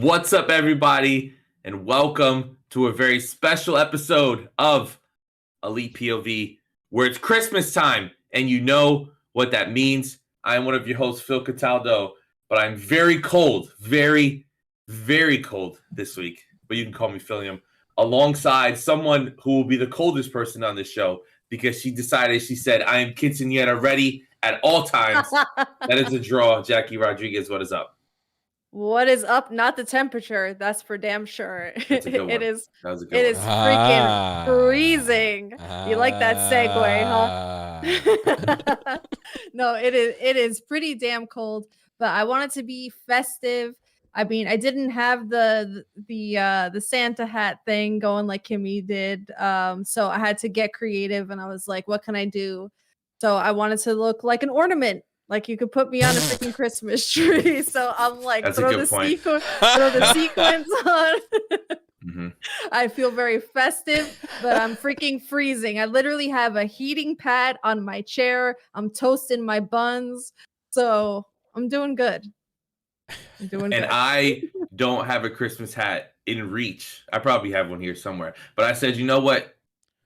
What's up, everybody, and welcome to a very special episode of Elite POV, where it's Christmas time, and you know what that means. I'm one of your hosts, Phil Cataldo, but I'm very cold, very, very cold this week, but you can call me Philium, alongside someone who will be the coldest person on this show, because she said, I am quinceañera ready at all times. That is a draw. Jackie Rodriguez, what is up? What is up? Not the temperature. That's for damn sure. That's a good one. It is. That was a good one. It is freaking freezing. You like that segue, huh? No, it is pretty damn cold. But I want it to be festive. I mean, I didn't have the Santa hat thing going like Kimmy did. So I had to get creative, and I was like, what can I do? So I wanted to look like an ornament. Like you could put me on a freaking Christmas tree. So I'm like, throw the sequins on. Mm-hmm. I feel very festive, but I'm freaking freezing. I literally have a heating pad on my chair. I'm toasting my buns. So I'm doing good. And I don't have a Christmas hat in reach. I probably have one here somewhere. But I said, you know what?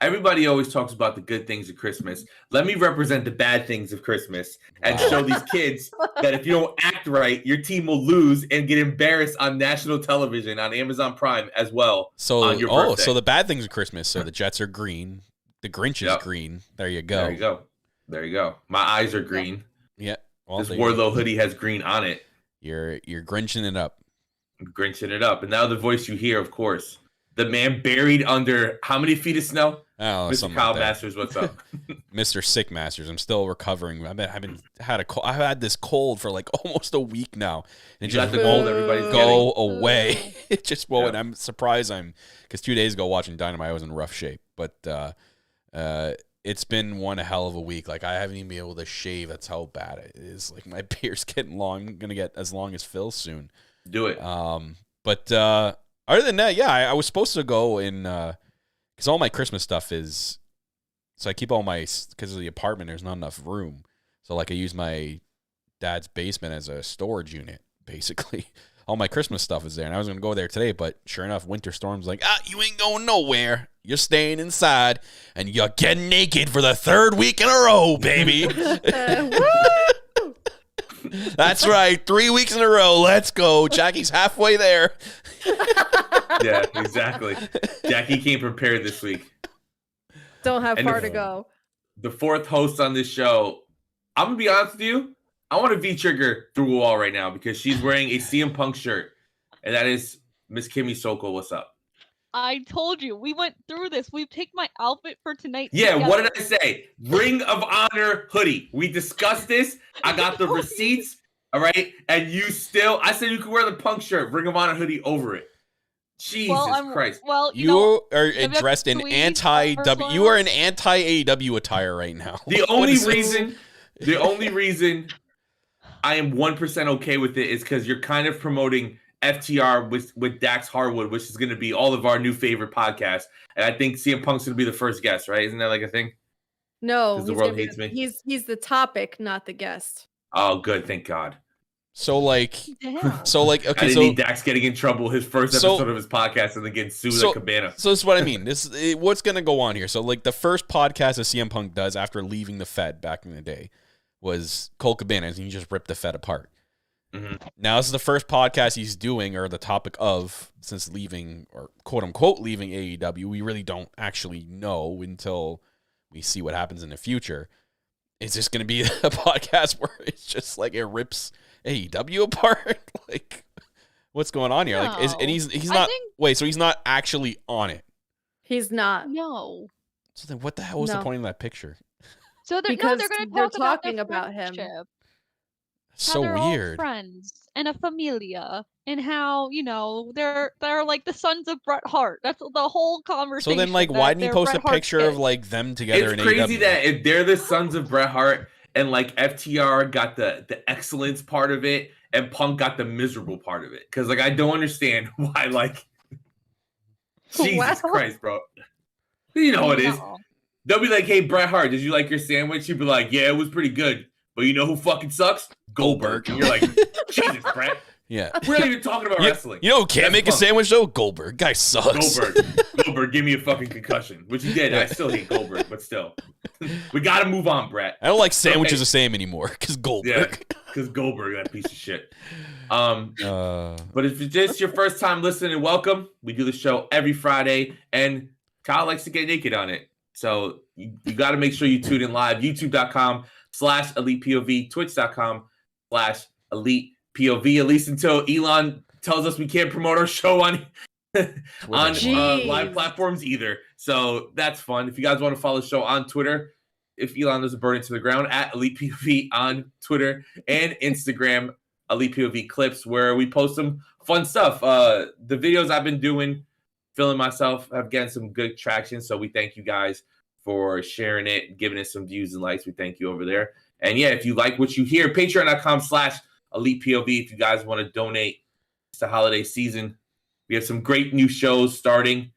Everybody always talks about the good things of Christmas. Let me represent the bad things of Christmas and show these kids that if you don't act right, your team will lose and get embarrassed on national television on Amazon Prime as well. So, on your birthday. So the bad things of Christmas. So the Jets are green. The Grinch is green. There you go. There you go. My eyes are green. Yeah. Well, this Warlow hoodie has green on it. You're Grinching it up. I'm Grinching it up. And now the voice you hear, of course, the man buried under how many feet of snow? Oh, Mr. Kyle Masters, what's up? Mr. Sick Masters, I'm still recovering. I've had this cold for like almost a week now. And it just won't go away. It just won't. And I'm surprised because 2 days ago watching Dynamite, I was in rough shape. But it's been one hell of a week. Like I haven't even been able to shave. That's how bad it is. Like my beard's getting long. I'm gonna get as long as Phil soon. Do it. But other than that, yeah, I was supposed to go in. Because all my Christmas stuff is, so I keep all my, because of the apartment, there's not enough room. So like I use my dad's basement as a storage unit, basically. All my Christmas stuff is there. And I was going to go there today, but sure enough, Winter Storm's like, you ain't going nowhere. You're staying inside and you're getting naked for the third week in a row, baby. That's right. 3 weeks in a row. Let's go. Jackie's halfway there. Yeah, exactly. Jackie came prepared this week. Don't have far to go. The fourth host on this show, I'm going to be honest with you, I want to V-trigger through a wall right now because she's wearing a CM Punk shirt, and that is Miss Kimmy Sokol. What's up? I told you. We went through this. We picked my outfit for tonight. Yeah, together. What did I say? Ring of Honor hoodie. We discussed this. I got the receipts, all right? And I said you could wear the Punk shirt, Ring of Honor hoodie over it. Jesus Christ. Well, you are dressed in anti-W. You are in anti-AEW attire right now. The only reason I am 1% okay with it is because you're kind of promoting FTR with Dax Harwood, which is going to be all of our new favorite podcasts. And I think CM Punk's going to be the first guest, right? Isn't that like a thing? No. Because the world hates me. He's the topic, not the guest. Oh, good. Thank God. So okay. I didn't need Dax getting in trouble his first episode of his podcast and then getting sued like Cabana. So this is what I mean. What's going to go on here. So like the first podcast that CM Punk does after leaving the Fed back in the day was Colt Cabana's, and he just ripped the Fed apart. Mm-hmm. Now this is the first podcast he's doing, or the topic of, since leaving, or quote unquote leaving AEW. We really don't actually know until we see what happens in the future. Is this going to be a podcast where it's just like it rips AEW apart? Like, what's going on here? No. Like, he's not. Wait, so he's not actually on it? He's not. No. So then, what the hell was the point of that picture? So they're going to talk about him. So how weird. All friends and a familia, and how they're like the sons of Bret Hart. That's the whole conversation. So then, like, why didn't he post a picture of like them together? It's crazy that if they're the sons of Bret Hart and like FTR got the excellence part of it and Punk got the miserable part of it. Because like I don't understand why like Jesus Christ, bro. You know what it is. They'll be like, hey, Bret Hart, did you like your sandwich? You'd be like, yeah, it was pretty good. But you know who fucking sucks? Goldberg. And you're like, Jesus, Bret. Yeah. We're not even talking about wrestling. You know who can't That's make a fun. sandwich though? Goldberg. Guy sucks. Goldberg, give me a fucking concussion, which he did. I still hate Goldberg, but still, we got to move on, Brett. I don't like sandwiches the same anymore because Goldberg. Yeah, because Goldberg, that piece of shit. But if it's just your first time listening, welcome. We do the show every Friday, and Kyle likes to get naked on it. So you got to make sure you tune in live. YouTube.com/ElitePOV, Twitch.com/ElitePOV, at least until Elon tells us we can't promote our show on live platforms either. So that's fun. If you guys want to follow the show on Twitter, if Elon doesn't burn it to the ground, at ElitePOV on Twitter and Instagram, ElitePOV clips, where we post some fun stuff. The videos I've been doing, filming myself, have gotten some good traction. So we thank you guys for sharing it, giving it some views and likes. We thank you over there. And yeah, if you like what you hear, patreon.com/ElitePOV. If you guys want to donate, it's the holiday season. We have some great new shows starting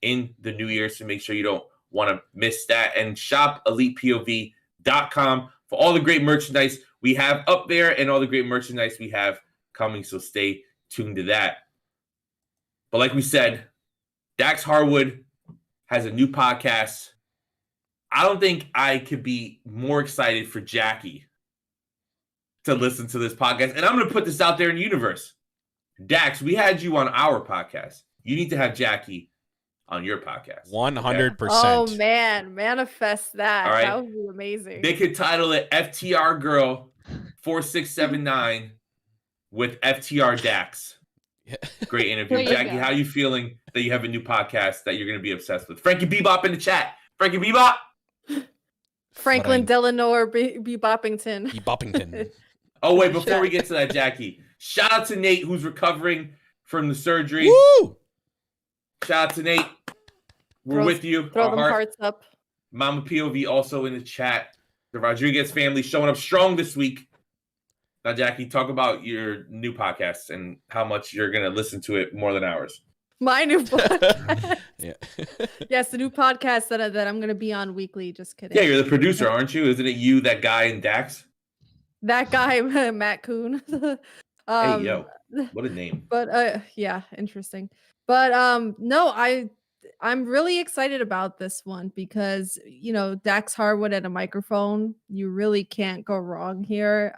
in the new year, so make sure you don't want to miss that. And shop ElitePOV.com for all the great merchandise we have up there and all the great merchandise we have coming. So stay tuned to that. But like we said, Dax Harwood has a new podcast. I don't think I could be more excited for Jackie to listen to this podcast. And I'm going to put this out there in the universe. Dax, we had you on our podcast. You need to have Jackie on your podcast. 100%. Oh, man. Manifest that. All right. That would be amazing. They could title it FTR Girl 4679 with FTR Dax. Great interview. Jackie, how are you feeling that you have a new podcast that you're going to be obsessed with? Frankie Bebop in the chat. Frankie Bebop. Franklin Delano Beboppington. Beboppington. Oh, wait, before we get to that, Jackie, shout out to Nate, who's recovering from the surgery. Woo! Shout out to Nate. We're with you. Throw them hearts up. Mama POV also in the chat. The Rodriguez family showing up strong this week. Now, Jackie, talk about your new podcast and how much you're going to listen to it more than ours. My new podcast. Yeah. Yes, the new podcast that I'm going to be on weekly. Just kidding. Yeah, you're the producer, aren't you? Isn't it you, that guy, and Dax? That guy, Matt Kuhn. Hey, yo. What a name. But yeah, interesting. But no, I'm really excited about this one because, you know, Dax Harwood and a microphone, you really can't go wrong here.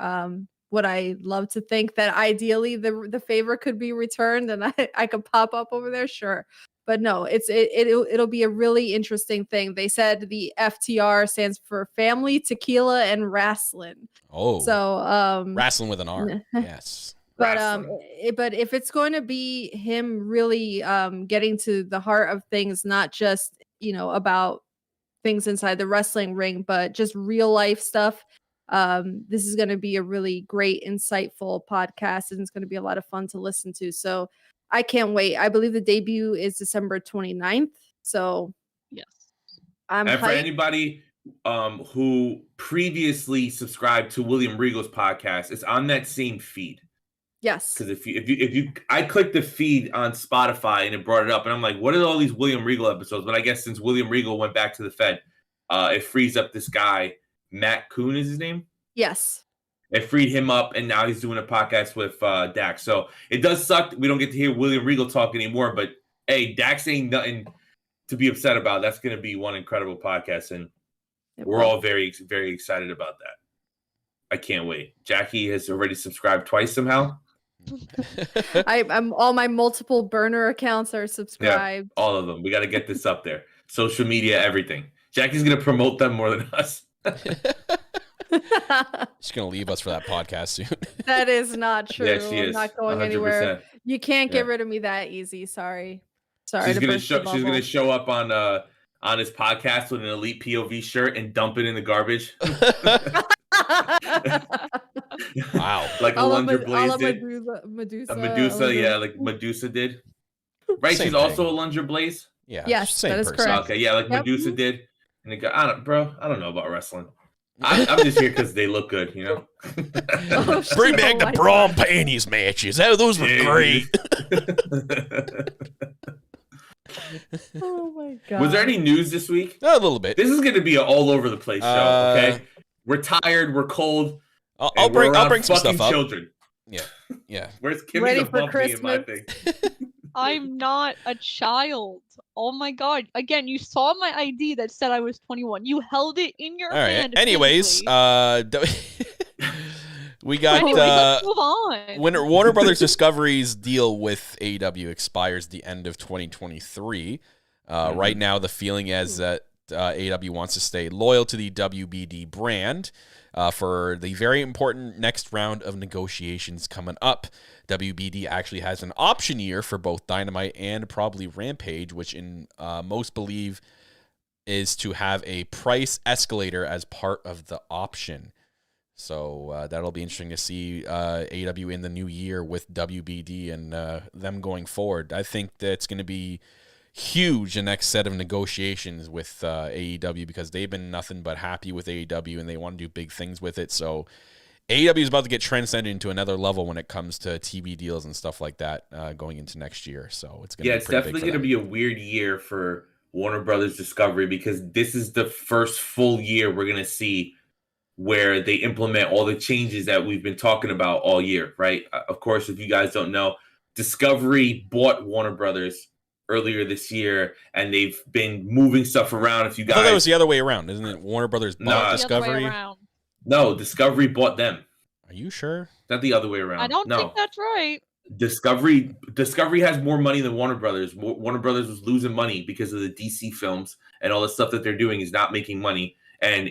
Would I love to think that ideally the favor could be returned and I could pop up over there? Sure. But no, it'll be a really interesting thing. They said the FTR stands for Family, Tequila, and Wrestling. Oh. So Wrestling with an R. Yes. But but if it's going to be him really getting to the heart of things, not just, you know, about things inside the wrestling ring, but just real life stuff, this is going to be a really great, insightful podcast, and it's going to be a lot of fun to listen to. So I can't wait. I believe the debut is December 29th. So yes, and for anybody who previously subscribed to William Regal's podcast, it's on that same feed. Yes. Because if you, I clicked the feed on Spotify and it brought it up, and I'm like, what are all these William Regal episodes? But I guess since William Regal went back to the Fed, it frees up this guy, Matt Kuhn is his name? Yes. It freed him up, and now he's doing a podcast with Dax. So it does suck we don't get to hear William Regal talk anymore, but hey, Dax ain't nothing to be upset about. That's going to be one incredible podcast, and we're all very, very excited about that. I can't wait. Jackie has already subscribed twice somehow. I'm all my multiple burner accounts are subscribed. Yeah, all of them. We got to get this up there. Social media, everything. Jackie's going to promote them more than us. She's going to leave us for that podcast soon. That is not true. Yeah, she is. I'm not going 100%. Anywhere. You can't get rid of me that easy. Sorry. She's going to show up on his podcast with an Elite POV shirt and dump it in the garbage. Wow. Like Alundra Blaze did. Medusa, yeah, like Medusa did. Right? She's also Alundra Blaze? Yeah. Yes, same that is person. correct. Okay, yeah, like Medusa did. And it got, I don't know about wrestling. I'm just here because they look good, you know? Bring back the bra and panties matches. Those were great. Oh my god. Was there any news this week? A little bit. This is going to be an all over the place show, okay? We're tired, we're cold. I'll bring some stuff up. Children. Yeah. Where's Kimmy Ready the for bumpy in my Christmas? thing? I'm not a child. Oh my god. Again, you saw my ID that said I was 21. You held it in your All right. hand. Anyways, physically. we got Anyways, let's move on. when Warner Brothers Discovery's deal with AEW expires the end of 2023. Right now, the feeling is that AEW wants to stay loyal to the WBD brand for the very important next round of negotiations coming up. WBD actually has an option year for both Dynamite and probably Rampage, which in most believe is to have a price escalator as part of the option. So that'll be interesting to see AEW in the new year with WBD and them going forward. I think that's going to be huge the next set of negotiations with AEW because they've been nothing but happy with AEW and they want to do big things with it. So AEW is about to get transcended into another level when it comes to TV deals and stuff like that going into next year. So it's going to be it's definitely going to be a weird year for Warner Brothers Discovery because this is the first full year we're going to see where they implement all the changes that we've been talking about all year, right? Of course, if you guys don't know, Discovery bought Warner Brothers earlier this year, and they've been moving stuff around. If you guys, I thought that was the other way around, isn't it? Warner Brothers bought Discovery. No, Discovery bought them. Are you sure? Not the other way around. I don't think that's right. Discovery has more money than Warner Brothers. Warner Brothers was losing money because of the DC films and all the stuff that they're doing is not making money. And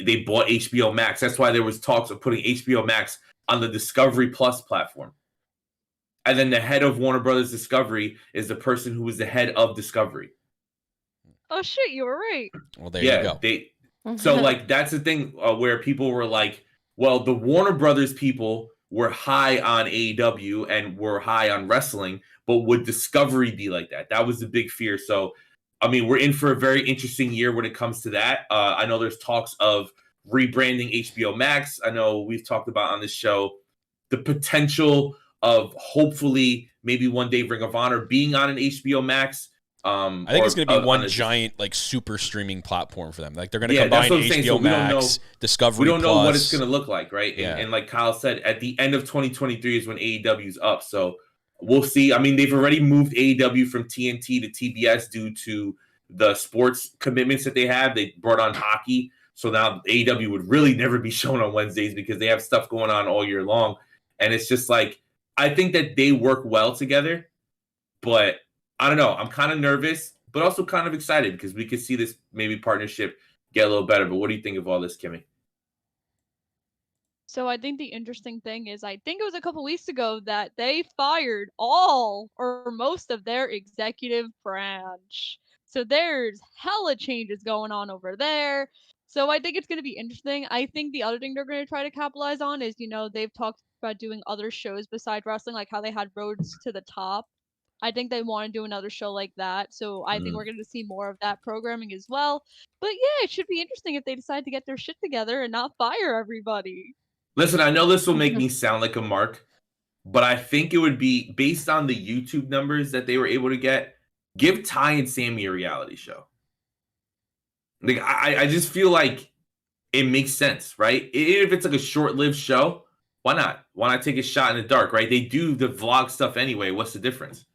they bought HBO Max. That's why there was talks of putting HBO Max on the Discovery Plus platform. And then the head of Warner Brothers Discovery is the person who was the head of Discovery. Oh shit, you were right. Well, there you go. So that's the thing where people were like, well, the Warner Brothers people were high on AEW and were high on wrestling, but would Discovery be like that? That was the big fear. So, I mean, we're in for a very interesting year when it comes to that. I know there's talks of rebranding HBO Max. I know we've talked about on this show the potential of hopefully maybe one day Ring of Honor being on an HBO Max. I think it's going to be one giant super streaming platform for them. Like they're going to combine HBO Max, Discovery Plus. We don't know what it's going to look like, right? Yeah. And like Kyle said, at the end of 2023 is when AEW's up. So we'll see. I mean, they've already moved AEW from TNT to TBS due to the sports commitments that they have. They brought on hockey. So now AEW would really never be shown on Wednesdays because they have stuff going on all year long. And it's just like, I think that they work well together, but I don't know. I'm kind of nervous, but also kind of excited because we could see this maybe partnership get a little better. But what do you think of all this, Kimmy? So I think the interesting thing is, I think it was a couple weeks ago that they fired all or most of their executive branch. So there's hella changes going on over there. So I think it's going to be interesting. I think the other thing they're going to try to capitalize on is, they've talked about doing other shows beside wrestling, like how they had Roads to the Top. I think they want to do another show like that. So I think we're going to see more of that programming as well. But yeah, it should be interesting if they decide to get their shit together and not fire everybody. Listen, I know this will make me sound like a mark, but I think it would be based on the YouTube numbers that they were able to get. Give Ty and Sammy a reality show. Like I just feel like it makes sense, right? Even if it's like a short-lived show, why not? Why not take a shot in the dark, right? They do the vlog stuff anyway. What's the difference?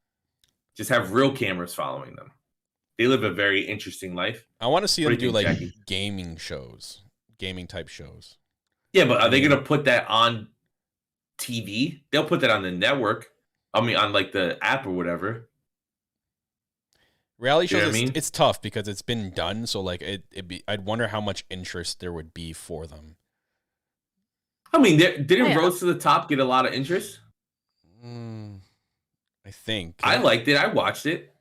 Just have real cameras following them. They live a very interesting life. I want to see them do like Jackie? Gaming shows, gaming type shows. Yeah, but are they going to put that on TV? They'll put that on the network. I mean, on like the app or whatever. Reality shows, it's tough because it's been done. So like I'd wonder how much interest there would be for them. I mean, didn't Roads to the Top get a lot of interest? I think. I liked it. I watched it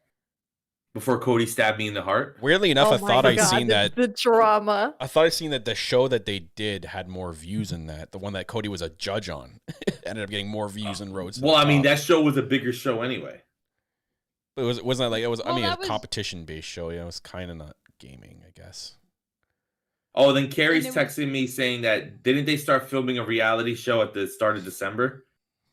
before Cody stabbed me in the heart. Weirdly enough, I thought I'd seen that. The drama. I thought I'd seen that the show that they did had more views than that. The one that Cody was a judge on ended up getting more views than Roads to the Top. I mean, that show was a bigger show anyway. But it wasn't like it was. Well, a competition-based show. Yeah, it was kind of not gaming, I guess. Oh, then Carrie's texting me saying that didn't they start filming a reality show at the start of December,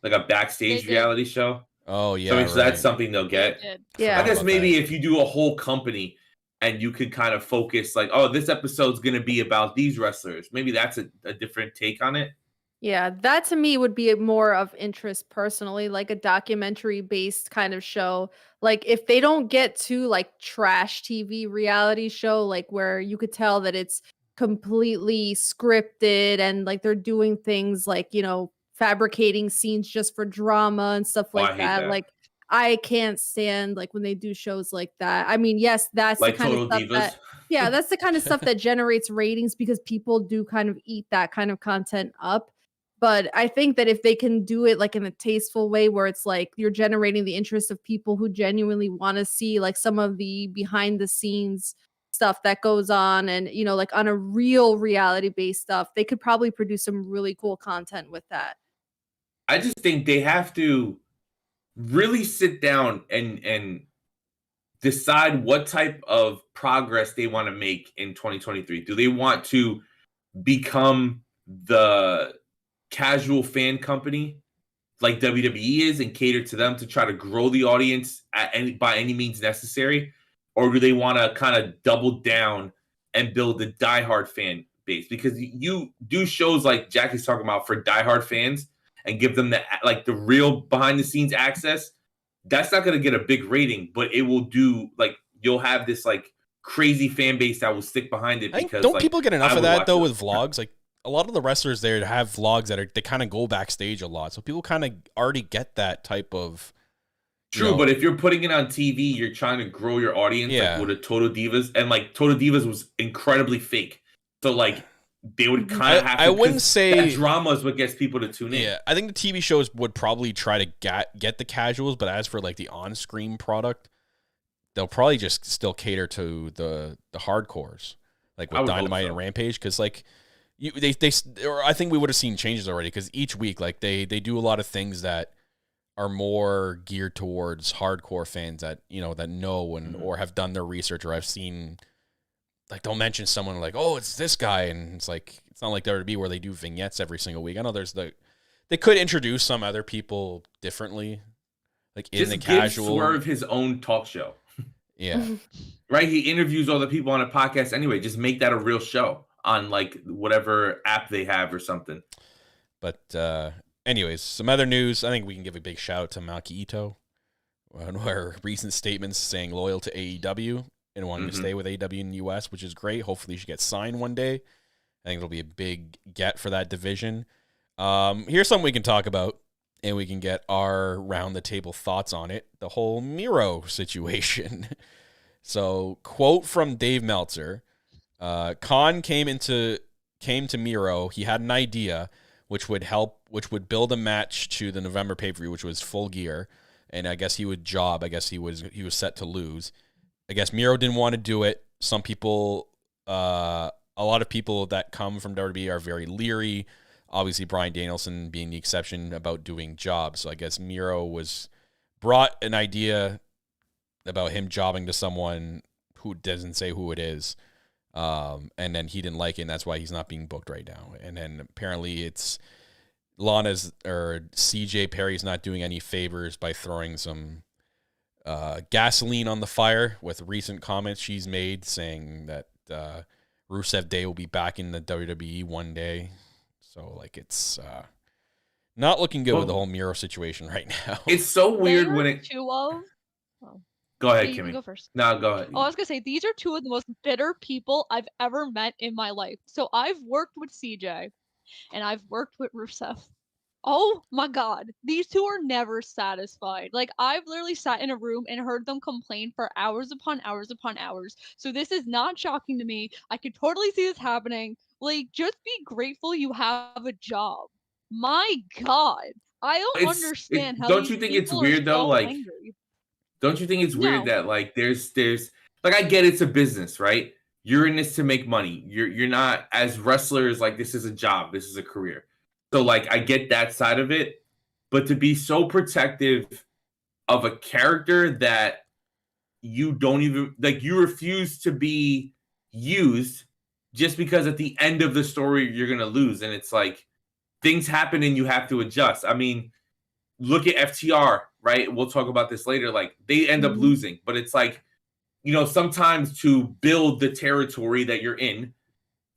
like a backstage reality show? Oh yeah, so that's something they'll get. Yeah, I guess maybe if you do a whole company and you could kind of focus, like, oh, this episode's gonna be about these wrestlers. Maybe that's a different take on it. Yeah, that to me would be more of interest personally, like a documentary based kind of show. Like if they don't get to like trash TV reality show, like where you could tell that it's completely scripted and like they're doing things like, fabricating scenes just for drama and stuff Oh, like I hate that. that. Like I can't stand like when they do shows like that. I mean, yes, that's the Like kind of Total stuff Divas. yeah, that's the kind of stuff that generates ratings because people do kind of eat that kind of content up. But I think that if they can do it like in a tasteful way where it's like you're generating the interest of people who genuinely want to see like some of the behind the scenes stuff that goes on and like on a real reality based stuff, they could probably produce some really cool content with that. I just think they have to really sit down and decide what type of progress they want to make in 2023. Do they want to become the casual fan company like WWE is and cater to them to try to grow the audience by any means necessary? Or do they want to kind of double down and build a diehard fan base? Because you do shows like Jackie's talking about for diehard fans and give them the real behind the scenes access. That's not going to get a big rating, but it will do you'll have this crazy fan base that will stick behind it. Because don't people get enough of that though with them. vlogs? Like a lot of the wrestlers there have vlogs that they kind of go backstage a lot, so people kind of already get that type of. True, but if you're putting it on TV, you're trying to grow your audience, with a Total Divas, and Total Divas was incredibly fake. So they would kind of have to. I wouldn't say that drama is what gets people to tune in. Yeah, I think the TV shows would probably try to get the casuals, but as for the on-screen product, they'll probably just still cater to the hardcores, with Dynamite and Rampage, because I think we would have seen changes already, because each week they do a lot of things that are more geared towards hardcore fans that that know and or have done their research, or I've seen they'll mention someone oh, it's this guy, and it's not like WWE where they do vignettes every single week. I know they could introduce some other people differently, in the casual. Give Swerve his own talk show. Yeah. Right? He interviews all the people on a podcast anyway. Just make that a real show on whatever app they have or something. But anyways, some other news. I think we can give a big shout out to Maki Ito on her recent statements saying loyal to AEW and wanting to stay with AEW in the US, which is great. Hopefully she gets signed one day. I think it'll be a big get for that division. Here's something we can talk about, and we can get our round the table thoughts on it. The whole Miro situation. So, quote from Dave Meltzer, Khan came to Miro. He had an idea which would build a match to the November pay-per-view, which was Full Gear, and I guess he would job. I guess he was set to lose. I guess Miro didn't want to do it. Some people, a lot of people that come from WWE are very leery. Obviously, Bryan Danielson being the exception about doing jobs. So I guess Miro brought an idea about him jobbing to someone who doesn't say who it is. And then he didn't like it, and that's why he's not being booked right now. And then apparently it's CJ Perry's not doing any favors by throwing some gasoline on the fire with recent comments she's made saying that Rusev Day will be back in the WWE one day. So it's not looking good with the whole Miro situation right now. It's so weird when it. Go ahead, Kimmy. You can go first. No, go ahead. Oh, I was gonna say these are two of the most bitter people I've ever met in my life. So I've worked with CJ, and I've worked with Rusev. Oh my God, these two are never satisfied. I've literally sat in a room and heard them complain for hours upon hours upon hours. So this is not shocking to me. I could totally see this happening. Just be grateful you have a job. My God, I don't understand how. Don't you think it's weird though? Angry. Don't you think it's weird that there's I get it's a business, right? You're in this to make money. You're not, as wrestlers, this is a job, this is a career. So I get that side of it, but to be so protective of a character that you don't even you refuse to be used just because at the end of the story you're gonna lose, and it's things happen and you have to adjust. I mean, look at FTR, right? We'll talk about this later. They end up losing, but it's sometimes to build the territory that you're in,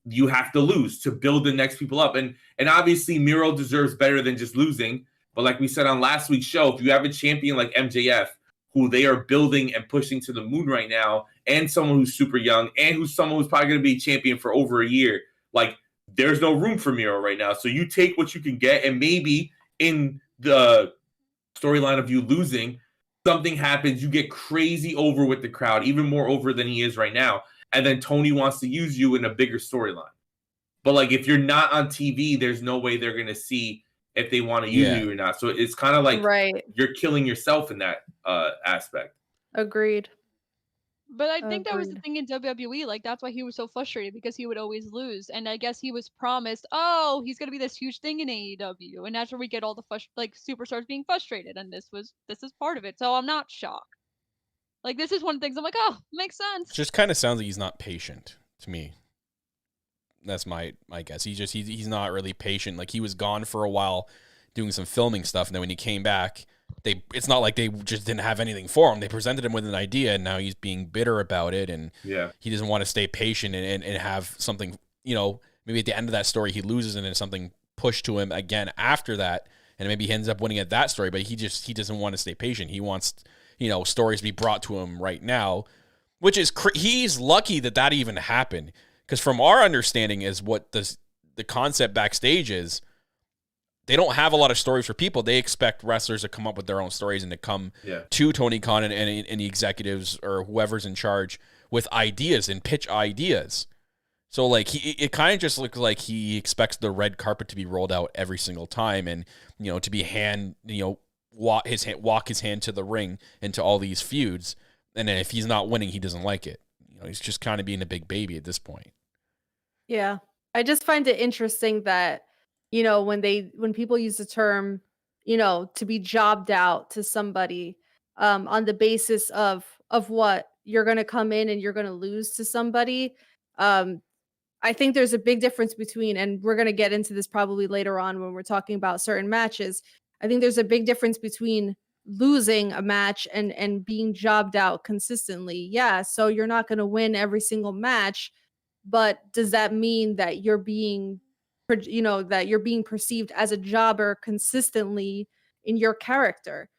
you have to lose to build the next people up. And obviously Miro deserves better than just losing. But like we said on last week's show, if you have a champion like MJF, who they are building and pushing to the moon right now, and someone who's super young, and who's someone who's probably going to be champion for over a year, like there's no room for Miro right now. So you take what you can get, and maybe in the storyline of you losing, something happens, you get crazy over with the crowd, even more over than he is right now. And then Tony wants to use you in a bigger storyline. But like if you're not on TV, there's no way they're going to see if they want to use you or not. So it's kind of like you're killing yourself in that aspect. Agreed. But I think that was the thing in WWE. Like, that's why he was so frustrated, because he would always lose. And I guess he was promised, oh, he's going to be this huge thing in AEW. And that's where we get all the superstars being frustrated. And this is part of it. So I'm not shocked. Like, this is one of the things I'm like, oh, makes sense. Just kind of sounds like he's not patient to me. That's my guess. He's not really patient. Like, he was gone for a while doing some filming stuff, and then when he came back, it's not like they just didn't have anything for him. They presented him with an idea, and now he's being bitter about it, and he doesn't want to stay patient and have something, maybe at the end of that story he loses and then something pushed to him again after that, and maybe he ends up winning at that story, but he doesn't want to stay patient. He wants, stories to be brought to him right now, which is he's lucky that even happened. Because from our understanding is what the concept backstage is, they don't have a lot of stories for people. They expect wrestlers to come up with their own stories and to come to Tony Khan and the executives or whoever's in charge with ideas and pitch ideas. So like it kind of just looks like he expects the red carpet to be rolled out every single time, and to be walk his hand to the ring into all these feuds. And then if he's not winning, he doesn't like it. He's just kind of being a big baby at this point. Yeah. I just find it interesting that, when people use the term, to be jobbed out to somebody, on the basis of what you're going to come in and you're going to lose to somebody. I think there's a big difference between, and we're going to get into this probably later on when we're talking about certain matches. I think there's a big difference between losing a match and being jobbed out consistently. Yeah, so you're not going to win every single match, but does that mean that you're being perceived as a jobber consistently in your character?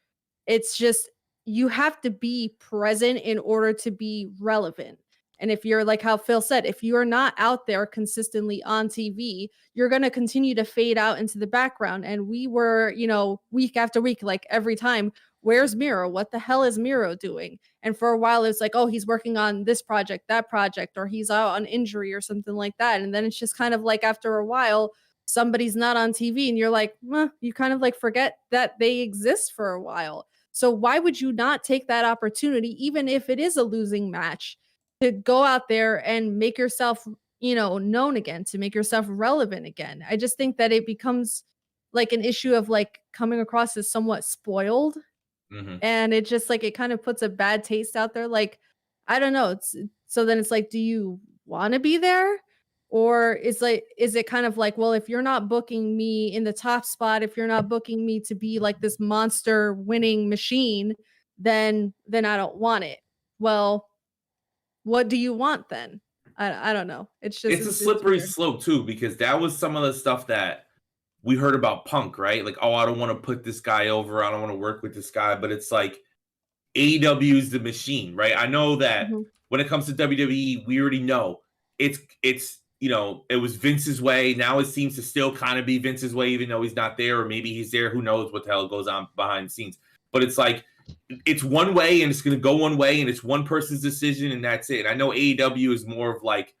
It's just, you have to be present in order to be relevant. And if you're, like how Phil said, if you're not out there consistently on TV, you're going to continue to fade out into the background. And we were, week after week, like every time, where's Miro? What the hell is Miro doing? And for a while, it's like, oh, he's working on this project, that project, or he's out on injury or something like that. And then it's just kind of like after a while, somebody's not on TV and you're like, you kind of like forget that they exist for a while. So why would you not take that opportunity, even if it is a losing match, to go out there and make yourself, known again, to make yourself relevant again? I just think that it becomes like an issue of like coming across as somewhat spoiled. Mm-hmm. And it just like, it kind of puts a bad taste out there. Like, I don't know. So then it's like, do you want to be there? Or is it kind of like, well, if you're not booking me in the top spot, if you're not booking me to be like this monster winning machine, then I don't want it. Well, what do you want then? I don't know. It's a slippery slope too, because that was some of the stuff that we heard about Punk, right? Like, oh, I don't want to put this guy over. I don't want to work with this guy. But it's like AEW is the machine, right? I know that when it comes to WWE, we already know it's it was Vince's way. Now it seems to still kind of be Vince's way, even though he's not there, or maybe he's there. Who knows what the hell goes on behind the scenes? But it's like, it's one way and it's going to go one way and it's one person's decision and that's it. And I know AEW is more of like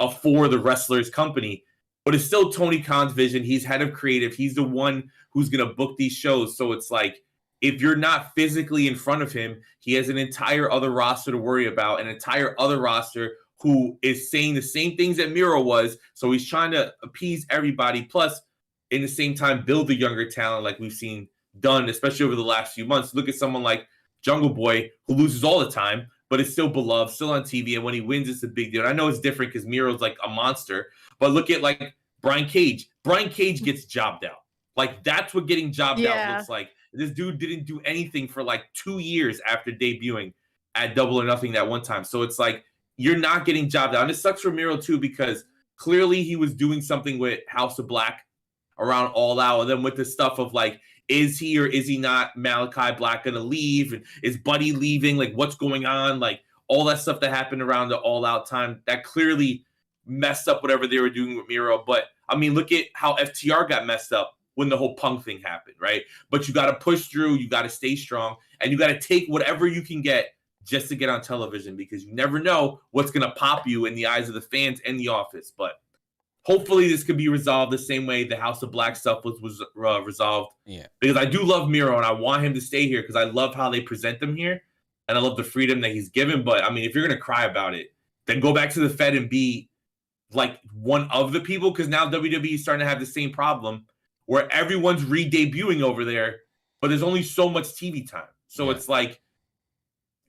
a for the wrestlers company, but it's still Tony Khan's vision. He's head of creative. He's the one who's going to book these shows. So it's like, if you're not physically in front of him, he has an entire other roster to worry about, an entire other roster who is saying the same things that Miro was. So he's trying to appease everybody. Plus, in the same time, build the younger talent like we've seen done, especially over the last few months. Look at someone like Jungle Boy, who loses all the time, but is still beloved, still on TV. And when he wins, it's a big deal. And I know it's different because Miro's like a monster, but look at like Brian Cage. Brian Cage gets jobbed out. Like, that's what getting jobbed out looks like. This dude didn't do anything for like 2 years after debuting at Double or Nothing that one time. So it's like, you're not getting jobbed out. And it sucks for Miro too, because clearly he was doing something with House of Black around All Out. And then with the stuff of like, is he or is he not Malachi Black going to leave? And is Buddy leaving? Like, what's going on? Like, all that stuff that happened around the All Out time, that clearly messed up whatever they were doing with Miro. But, I mean, look at how FTR got messed up when the whole Punk thing happened, right? But you got to push through. You got to stay strong. And you got to take whatever you can get just to get on television, because you never know what's going to pop you in the eyes of the fans and the office. But hopefully this could be resolved the same way the House of Black stuff was resolved. Yeah. Because I do love Miro, and I want him to stay here because I love how they present him here, and I love the freedom that he's given. But, I mean, if you're going to cry about it, then go back to the Fed and be, like, one of the people, because now WWE is starting to have the same problem where everyone's re-debuting over there, but there's only so much TV time. So it's like,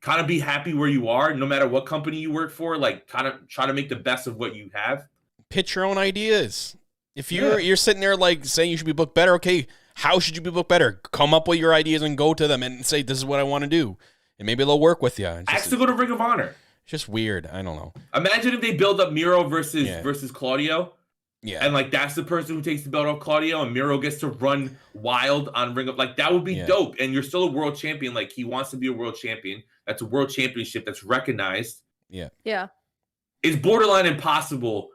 kind of be happy where you are, no matter what company you work for. Like, kind of try to make the best of what you have. Pitch your own ideas. If you're sitting there like saying you should be booked better, okay, how should you be booked better? Come up with your ideas and go to them and say, this is what I want to do. And maybe they'll work with you. Ask to go to Ring of Honor. It's just weird. I don't know. Imagine if they build up Miro versus Claudio. Yeah. And, like, that's the person who takes the belt off Claudio, and Miro gets to run wild on Ring of... Like, that would be dope. And you're still a world champion. Like, he wants to be a world champion. That's a world championship that's recognized. Yeah. Yeah. It's borderline impossible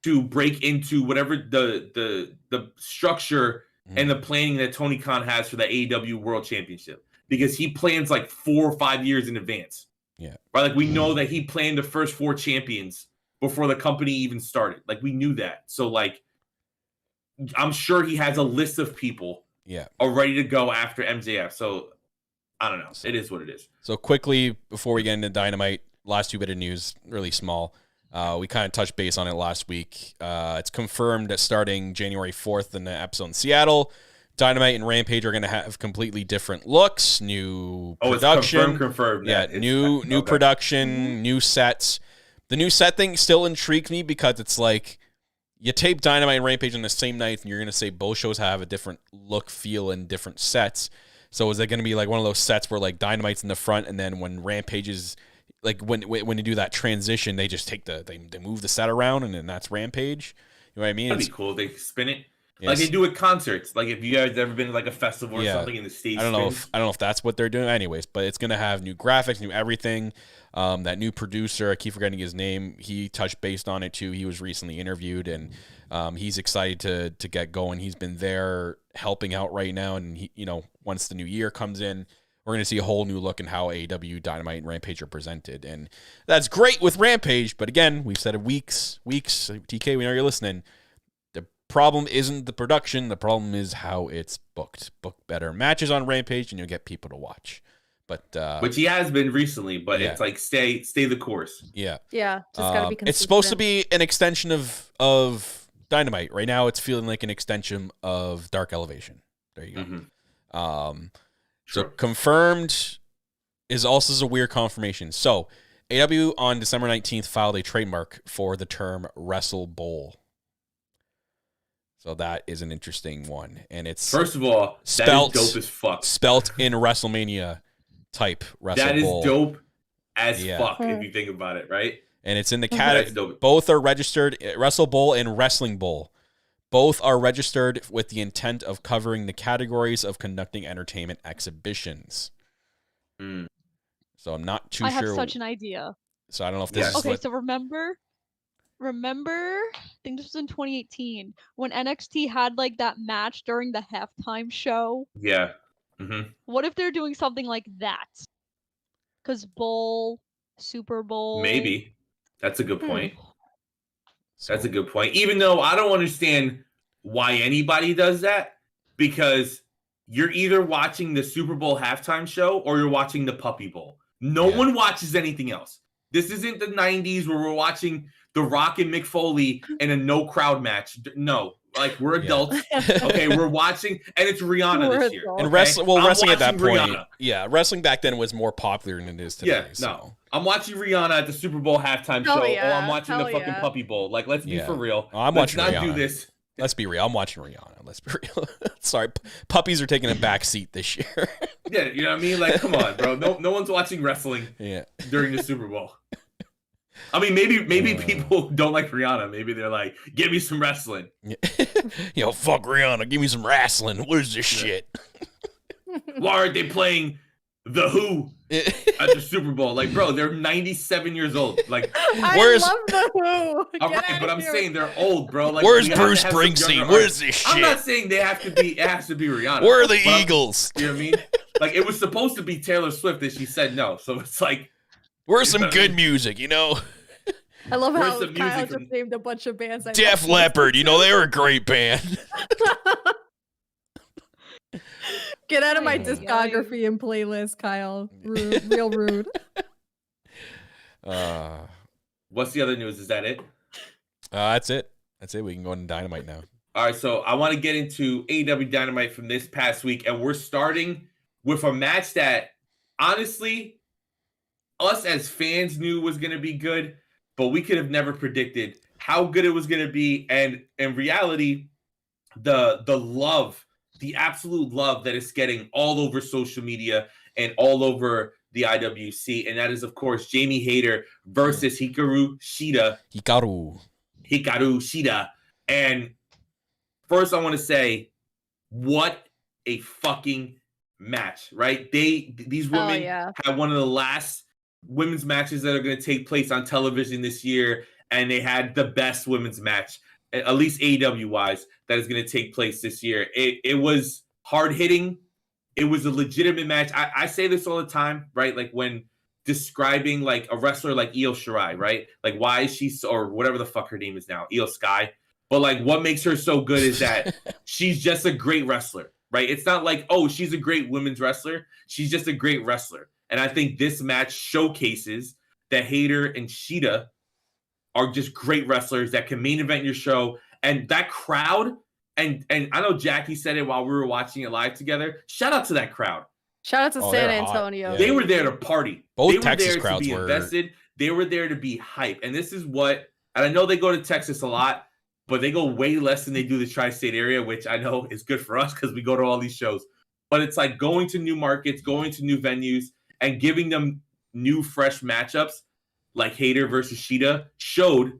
to break into whatever the structure and the planning that Tony Khan has for the AEW World Championship, because he plans like 4 or 5 years in advance. Yeah. Right? Like, we know that he planned the first 4 champions before the company even started. Like, we knew that. So, like, I'm sure he has a list of people ready to go after MJF. So, I don't know. It is what it is. So, quickly, before we get into Dynamite, last 2 bit of news, really small. We kind of touched base on it last week. It's confirmed that starting January 4th in the episode in Seattle, Dynamite and Rampage are going to have completely different looks, new production. It's confirmed. Yeah, new production, new sets. The new set thing still intrigues me because it's like you tape Dynamite and Rampage on the same night, and you're going to say both shows have a different look, feel, and different sets. So is it going to be like one of those sets where like Dynamite's in the front, and then when Rampage is like when you do that transition, they just take they move the set around, and then that's Rampage. You know what I mean? That'd be cool. They spin it. Like they do at concerts. Like, if you guys ever been to like a festival or something in the States. I don't know if that's what they're doing. Anyways, but it's gonna have new graphics, new everything. That new producer, I keep forgetting his name. He touched base on it too. He was recently interviewed, and he's excited to get going. He's been there helping out right now, and he, once the new year comes in, we're going to see a whole new look in how AEW, Dynamite, and Rampage are presented. And that's great with Rampage, but again, we've said it weeks. TK, we know you're listening. The problem isn't the production. The problem is how it's booked. Book better matches on Rampage, and you'll get people to watch. But which he has been recently, but it's like stay the course. Yeah. Yeah, just got to be consistent. It's supposed to be an extension of Dynamite. Right now, it's feeling like an extension of Dark Elevation. There you go. Mm-hmm. So confirmed is also a weird confirmation. So AEW on December 19th filed a trademark for the term Wrestle Bowl. So that is an interesting one. And it's first of all, spelt, that is dope as fuck. Spelt in WrestleMania type Wrestle That Bowl. Is dope as fuck if you think about it, right? And it's in the category. Both are registered, Wrestle Bowl and Wrestling Bowl. Both are registered with the intent of covering the categories of conducting entertainment exhibitions. Mm. So I'm not too sure. I have such an idea. So I don't know if this is okay. So remember, I think this was in 2018 when NXT had like that match during the halftime show. Yeah. Mm-hmm. What if they're doing something like that? Because Bowl, Super Bowl. Maybe. That's a good point. That's a good point. Even though I don't understand why anybody does that, because you're either watching the Super Bowl halftime show or you're watching the Puppy Bowl. No one watches anything else. This isn't the 90s where we're watching The Rock and Mick Foley in a no crowd match. No. Like, we're adults. Okay, we're watching, and it's Rihanna this year. And wrestling at that point, wrestling back then was more popular than it is today. Yeah, no. I'm watching Rihanna at the Super Bowl halftime show, or I'm watching the fucking Puppy Bowl. Like, let's be for real. I'm watching Rihanna. Let's not do this. Let's be real. I'm watching Rihanna. Let's be real. Sorry, puppies are taking a back seat this year. Yeah, you know what I mean? Like, come on, bro. No one's watching wrestling during the Super Bowl. I mean, maybe people don't like Rihanna. Maybe they're like, give me some wrestling. Fuck Rihanna. Give me some wrestling. What is this shit? Why aren't they playing The Who at the Super Bowl? Like, bro, they're 97 years old. Like, I love The Who. All right, but I'm saying they're old, bro. Like, where's Bruce Springsteen? Where's this shit? I'm not saying it has to be Rihanna. Where are the Eagles? You know what I mean? Like, it was supposed to be Taylor Swift, and she said no. So it's like, where's some good music, I love how Kyle just named a bunch of bands. Def Leppard, they were a great band. Get out of my discography and playlist, Kyle. Rude, real rude. What's the other news? Is that it? That's it. We can go into Dynamite now. All right, so I want to get into AEW Dynamite from this past week, and we're starting with a match that, honestly, us as fans knew was going to be good, but we could have never predicted how good it was going to be. And in reality, the love, the absolute love that it's getting all over social media and all over the IWC, and that is, of course, Jamie Hayter versus Hikaru Shida. Hikaru Shida. And first, I want to say, what a fucking match, right? These women had one of the last women's matches that are going to take place on television this year, and they had the best women's match, at least AEW wise, that is going to take place this year. It was hard hitting. It was a legitimate match. I say this all the time, right? Like when describing like a wrestler like Io Shirai, right? Like why is she or whatever the fuck her name is now, Io Sky. But like what makes her so good is that she's just a great wrestler, right? It's not like, oh, she's a great women's wrestler. She's just a great wrestler. And I think this match showcases that Hayter and Shida are just great wrestlers that can main event your show. And that crowd, and I know Jackie said it while we were watching it live together. Shout out to that crowd. Shout out to San Antonio. Yeah. They were there to party. Both they were Texas there crowds to be were invested. They were there to be hype. And this is what, and I know they go to Texas a lot, but they go way less than they do the tri-state area, which I know is good for us because we go to all these shows. But it's like going to new markets, going to new venues, and giving them new, fresh matchups like Hayter versus Shida showed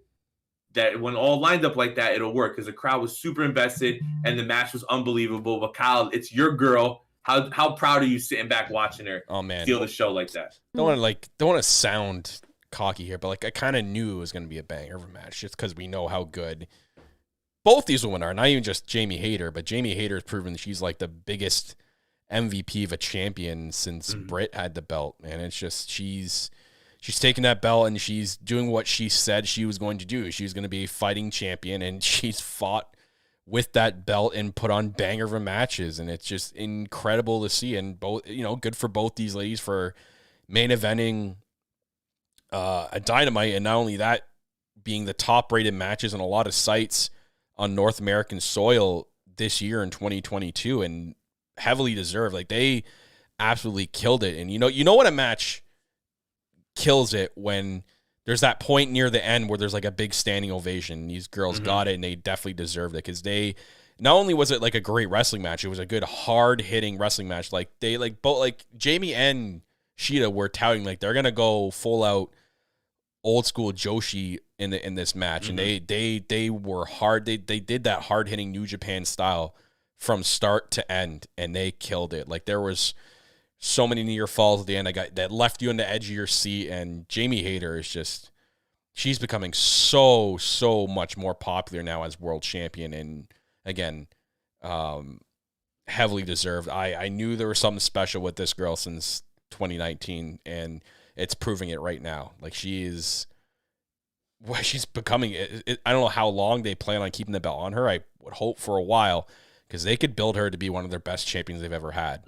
that when all lined up like that, it'll work because the crowd was super invested and the match was unbelievable. But Kyle, it's your girl. How proud are you sitting back watching her steal the show like that? Don't want to sound cocky here, but like I kind of knew it was going to be a banger of a match just because we know how good both these women are. Not even just Jamie Hayter, but Jamie Hayter has proven that she's like the biggest MVP of a champion since Britt had the belt, and it's just she's taking that belt and she's doing what she said she was going to do. She was going to be a fighting champion, and she's fought with that belt and put on banger of matches, and it's just incredible to see. And both, good for both these ladies for main eventing a Dynamite, and not only that, being the top rated matches on a lot of sites on North American soil this year in 2022, and heavily deserved. Like they absolutely killed it. And you know what a match kills it when there's that point near the end where there's like a big standing ovation. These girls got it, and they definitely deserved it because they not only was it like a great wrestling match, it was a good hard hitting wrestling match. Like they both Jamie and Shida were touting like they're gonna go full out old school Joshi in this match, and they were hard. They did that hard hitting New Japan style from start to end, and they killed it. Like there was so many near falls at the end that left you on the edge of your seat. And Jamie Hayter is just, she's becoming so much more popular now as world champion. And again, heavily deserved. I knew there was something special with this girl since 2019, and it's proving it right now. Like she's becoming, I don't know how long they plan on keeping the belt on her. I would hope for a while, because they could build her to be one of their best champions they've ever had.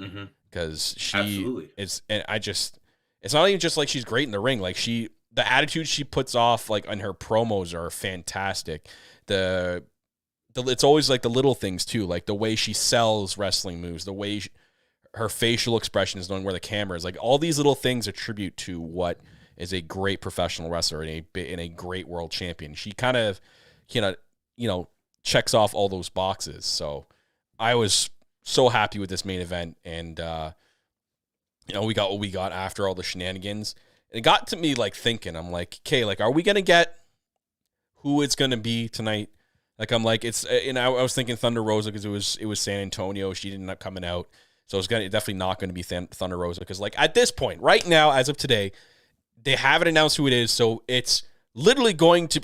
Because she is, and it's not even just like she's great in the ring. Like the attitude she puts off, like on her promos, are fantastic. It's always like the little things too, like the way she sells wrestling moves, the way her facial expression is, knowing where the camera is. Like all these little things attribute to what is a great professional wrestler and a great world champion. She kind of, checks off all those boxes. So I was so happy with this main event, and we got what we got after all the shenanigans. it got to me like thinking, I'm like, okay, like, are we going to get who it's going to be tonight? Like, I'm like, it's, and I was thinking Thunder Rosa because it was San Antonio. She ended up coming out. So it's definitely not going to be Thunder Rosa because, like, at this point, right now, as of today, they haven't announced who it is. So it's literally going to,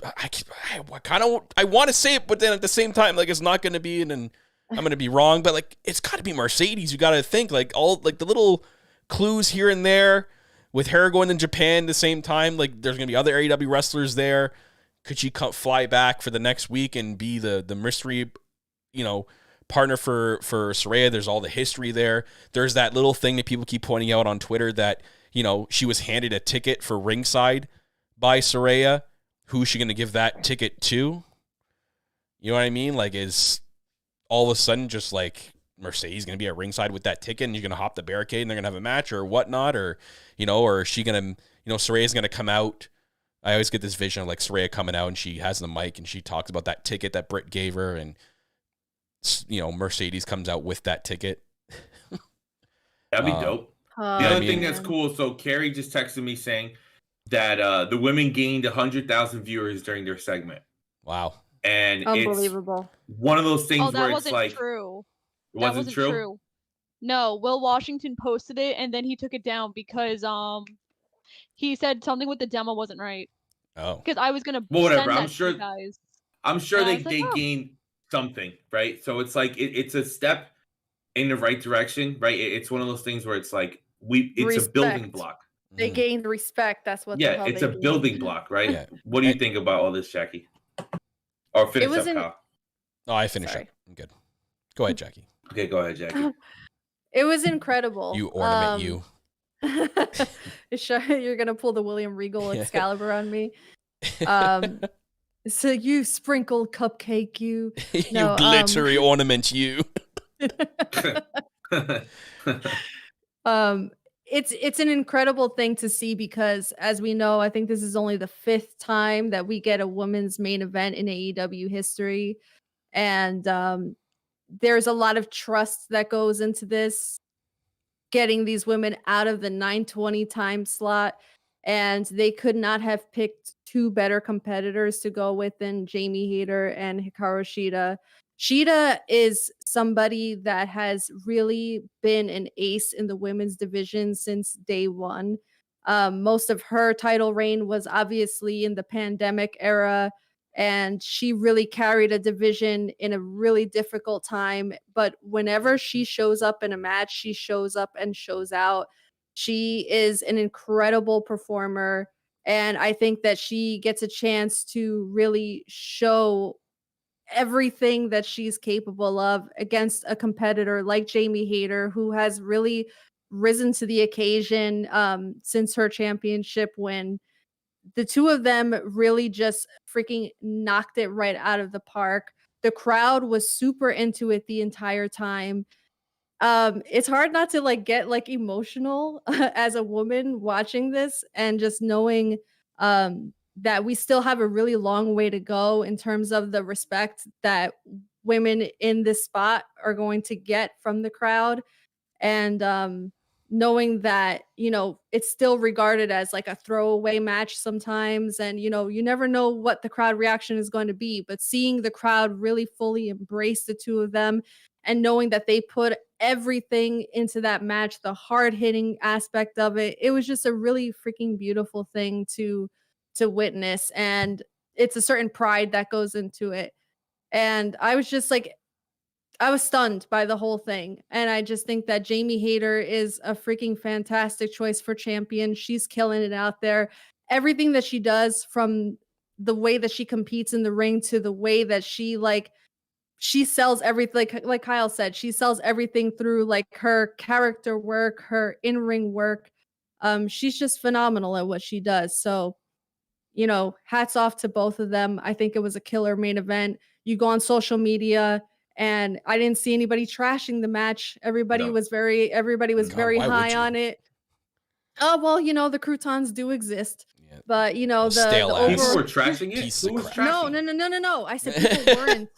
I want to say it, but then at the same time, like, it's not going to be, and then I'm going to be wrong, but, like, it's got to be Mercedes. You got to think, like, all, like, the little clues here and there with her going to Japan at the same time. Like, there's going to be other AEW wrestlers there. Could she fly back for the next week and be the mystery, partner for Saraya? There's all the history there. There's that little thing that people keep pointing out on Twitter that, she was handed a ticket for ringside by Saraya. Who's she going to give that ticket to? You know what I mean? Like, is all of a sudden just like Mercedes going to be at ringside with that ticket and you're going to hop the barricade and they're going to have a match or whatnot? Or, or is she going to, Saraya's going to come out. I always get this vision of like Saraya coming out and she has the mic and she talks about that ticket that Britt gave her, and Mercedes comes out with that ticket. That'd be dope. The other thing that's cool, so Carrie just texted me saying that the women gained 100,000 viewers during their segment. Wow. And unbelievable. It's one of those things that where wasn't it's like true. It wasn't true? No, Will Washington posted it and then he took it down because he said something with the demo wasn't right. Oh. Because I was gonna whatever. send that to you guys. I'm sure they gained something, right? So it's like it's a step in the right direction, right? It's one of those things where it's like it's a building block. They gained respect. That's what. Yeah, it's a building block, right? Yeah. What do you think about all this, Jackie? Or finish up, Kyle. Oh, I finished up. I'm good. Go ahead, Jackie. Okay, go ahead, Jackie. It was incredible. You ornament you. You're gonna pull the William Regal Excalibur on me. So you sprinkled cupcake, you glittery ornament, you. It's an incredible thing to see because, as we know, I think this is only the 5th time that we get a women's main event in AEW history, and there's a lot of trust that goes into this, getting these women out of the 9:20 time slot, and they could not have picked 2 better competitors to go with than Jamie Hayter and Hikaru Shida. Shida is somebody that has really been an ace in the women's division since day one. Most of her title reign was obviously in the pandemic era, and she really carried a division in a really difficult time. But whenever she shows up in a match, she shows up and shows out. She is an incredible performer, and I think that she gets a chance to really show everything that she's capable of against a competitor like Jamie Hayter, who has really risen to the occasion since her championship win. The two of them really just freaking knocked it right out of the park. The crowd was super into it the entire time. It's hard not to get emotional as a woman watching this, and just knowing that we still have a really long way to go in terms of the respect that women in this spot are going to get from the crowd. And knowing that, it's still regarded as like a throwaway match sometimes. And, you never know what the crowd reaction is going to be, but seeing the crowd really fully embrace the two of them and knowing that they put everything into that match, the hard hitting aspect of it, it was just a really freaking beautiful thing to witness. And it's a certain pride that goes into it. And I was just I was stunned by the whole thing. And I just think that Jamie Hayter is a freaking fantastic choice for champion. She's killing it out there. Everything that she does, from the way that she competes in the ring to the way that she sells everything, like Kyle said, she sells everything through her character work, her in-ring work. She's just phenomenal at what she does. So, hats off to both of them. I think it was a killer main event. You go on social media and I didn't see anybody trashing the match. Everybody was very high on it. Oh, well, the croutons do exist. Yeah. But you know, the Stale ass. People overall. were trashing it. Piece Who of was crap. trashing? No. I said people weren't.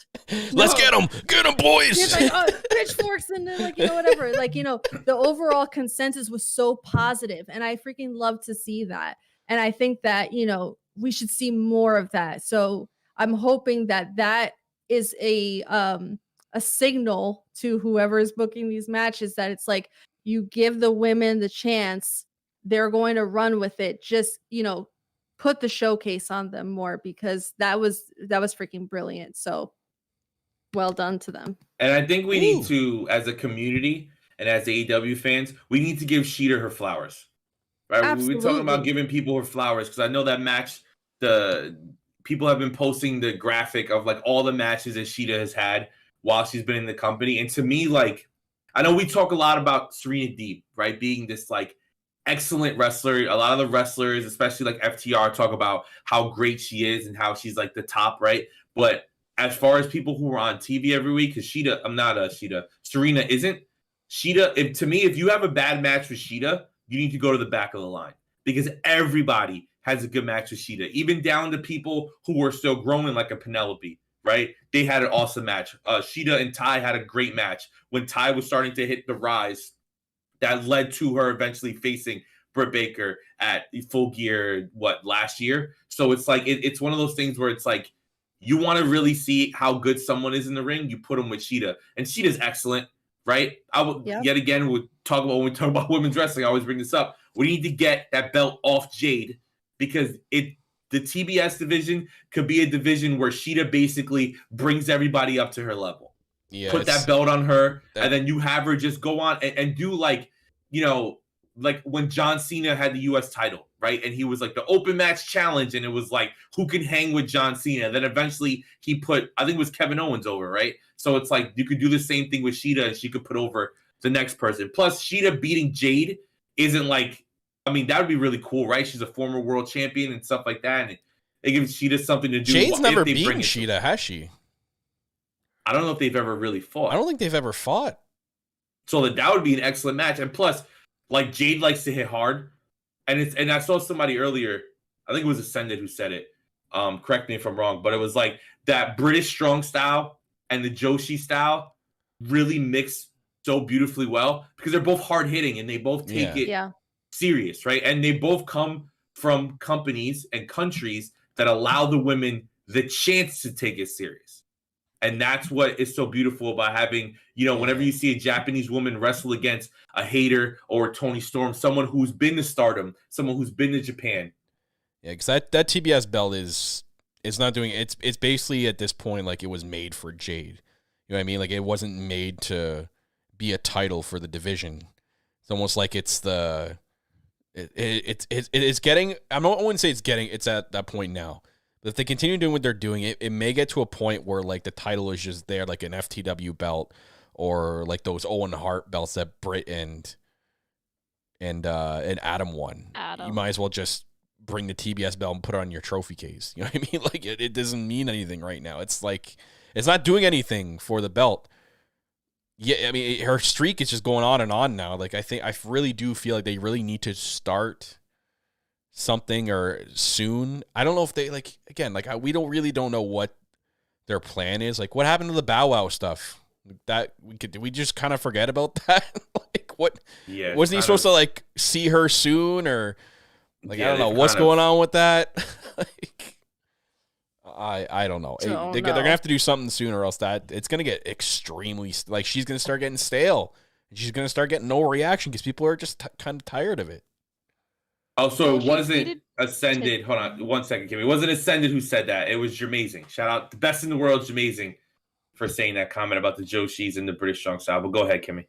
Let's No. get them, boys. It's like, oh, pitchforks and then, like, you know, whatever. Like, you know, the overall consensus was so positive, and I freaking love to see that. And I think that, you know, we should see more of that. So I'm hoping that that is a signal to whoever is booking these matches that it's like you give the women the chance, they're going to run with it. Just, you know, put the showcase on them more, because that was freaking brilliant. So well done to them. And I think we need to, as a community and as AEW fans, we need to give Shida her flowers. Right? We've been talking about giving people her flowers, because I know that match, the people have been posting the graphic of like all the matches that Shida has had while she's been in the company. And to me, like, I know we talk a lot about Serena Deeb, right, being this like excellent wrestler. A lot of the wrestlers, especially like FTR, talk about how great she is and how she's like the top, right? But as far as people who are on TV every week, because Serena isn't. Shida, to me, if you have a bad match with Shida, you need to go to the back of the line, because everybody has a good match with Shida, even down to people who are still growing, like a Penelope, right? They had an awesome match. Shida and Ty had a great match when Ty was starting to hit the rise that led to her eventually facing Britt Baker at Full Gear, last year? So it's like, it's one of those things where it's like, you want to really see how good someone is in the ring, you put them with Shida. And Shida's excellent, right? Yet again, when we talk about women's wrestling, I always bring this up. We need to get that belt off Jade, because the TBS division could be a division where Shida basically brings everybody up to her level. Yeah, put that belt on her, and then you have her just go on and do like, you know, like when John Cena had the U.S. title, right? And he was like the open match challenge, and it was like, who can hang with John Cena? Then eventually he put, I think it was Kevin Owens over, right? So it's like you could do the same thing with Shida, and she could put over the next person. Plus, Shida beating Jade isn't like, I mean, that would be really cool, right? She's a former world champion and stuff like that, and it gives Shida something to do. Jade's never beaten Shida, has she? I don't know if they've ever really fought. I don't think they've ever fought. So that would be an excellent match. And plus, like, Jade likes to hit hard. And I saw somebody earlier, I think it was Ascended who said it. Correct me if I'm wrong, but it was like that British strong style and the Joshi style really mix so beautifully well, because they're both hard hitting and they both take it serious, right? And they both come from companies and countries that allow the women the chance to take it serious. And that's what is so beautiful about having, you know, whenever you see a Japanese woman wrestle against a Hayter or Tony Storm, someone who's been to Stardom, someone who's been to Japan. Yeah, because that TBS belt is not doing it's basically at this point like it was made for Jade. You know what I mean? Like it wasn't made to be a title for the division. It's almost like it's getting. I wouldn't say it's at that point now. But if they continue doing what they're doing, it may get to a point where like the title is just there, like an FTW belt or like those Owen Hart belts that Britt and Adam won. You might as well just bring the TBS belt and put it on your trophy case. You know what I mean? Like it doesn't mean anything right now. It's like it's not doing anything for the belt. Yeah, I mean her streak is just going on and on now. Like I really do feel like they really need to start something or soon. I don't know if they we don't know what their plan is. Like what happened to the Bow Wow stuff? Did we just kind of forget about that? Like what? Yeah, wasn't he supposed to like see her soon or like I don't know what's going on with that? Like I don't know. They're gonna have to do something soon or else that it's gonna get extremely like she's gonna start getting stale and she's gonna start getting no reaction because people are just kind of tired of it. Oh, so it wasn't Ascended. Hold on 1 second, Kimmy. It wasn't Ascended who said that. It was Jermazing. Shout out the best in the world, Jermazing, for saying that comment about the Joshis and the British strong style. But go ahead, Kimmy.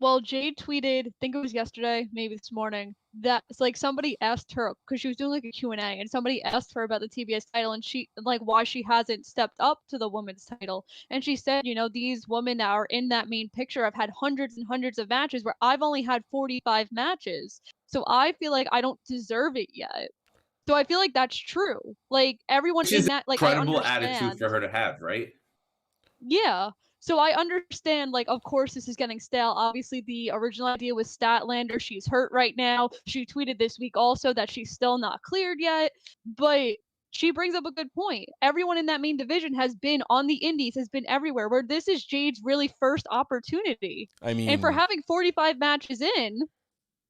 Well, Jade tweeted, I think it was yesterday, maybe this morning, that it's like somebody asked her, because she was doing like a Q&A, and somebody asked her about the TBS title and she, like, why she hasn't stepped up to the women's title. And she said, you know, these women that are in that main picture have had hundreds and hundreds of matches where I've only had 45 matches. So I feel like I don't deserve it yet. So I feel like that's true. Like, everyone in that, like, I understand. Incredible attitude for her to have, right? Yeah. So I understand, like, of course this is getting stale. Obviously, the original idea was Statlander. She's hurt right now. She tweeted this week also that she's still not cleared yet. But she brings up a good point. Everyone in that main division has been on the indies, has been everywhere, where this is Jade's really first opportunity. I mean, and for having 45 matches in,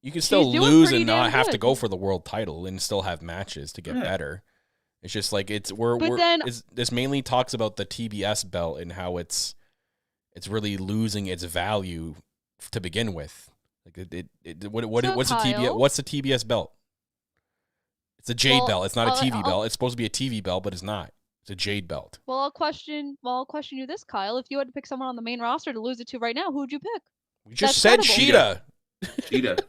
you can still doing lose pretty and not damn have to good. go for the world title and still have matches to get better. It's just like this mainly talks about the TBS belt and how it's really losing its value to begin with. Like what's Kyle, what's the TBS belt? It's a Jade belt. It's not a TV I'll- belt. It's supposed to be a TV belt, but it's not. It's a Jade belt. Well, I'll question you this, Kyle. If you had to pick someone on the main roster to lose it to right now, who would you pick? We just said Shida. Shida.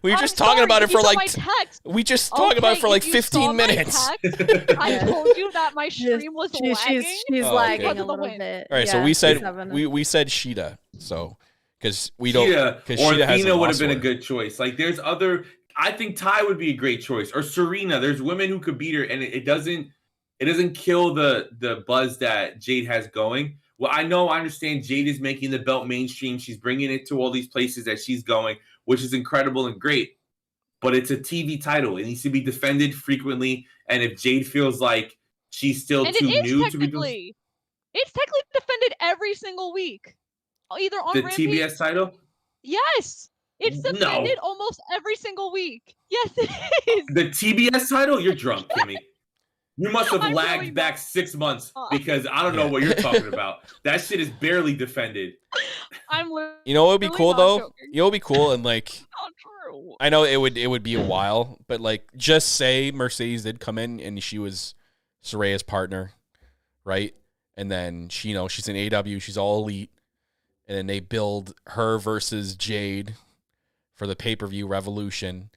We were just talking about it for like text. we just talked about it for like 15 minutes. I told you that my stream was lagging. She's lagging okay. a little bit. All right, so we said Shida. So because we don't, Shida or Shida Athena would have been a good choice. Like there's other. I think Ty would be a great choice, or Serena. There's women who could beat her, and it doesn't kill the buzz that Jade has going. Well, I understand Jade is making the belt mainstream. She's bringing it to all these places that she's going, which is incredible and great. But it's a TV title. It needs to be defended frequently. And if Jade feels like she's still too new to be, it's technically defended every single week, either on the Rampage. TBS title. Yes, it's defended almost every single week. Yes, it is. The TBS title. You're drunk, Kimmy. You must have lagged back 6 months because I don't know what you're talking about. That shit is barely defended. You know what would be cool though? Joking. You know what would be cool and like Not true. I know it would be a while, but like just say Mercedes did come in and she was Soraya's partner, right? And then she's in AEW, she's all elite, and then they build her versus Jade for the pay-per-view Revolution.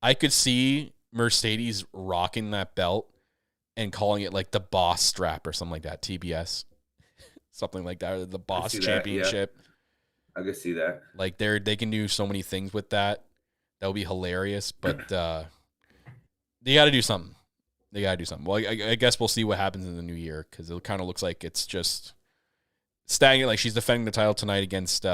I could see Mercedes rocking that belt and calling it like the boss strap or something like that, TBS. Something like that, or the boss championship. I can see that. Like they can do so many things with that. That would be hilarious, but they got to do something. Well, I guess we'll see what happens in the new year because it kind of looks like it's just stagnant. Like she's defending the title tonight against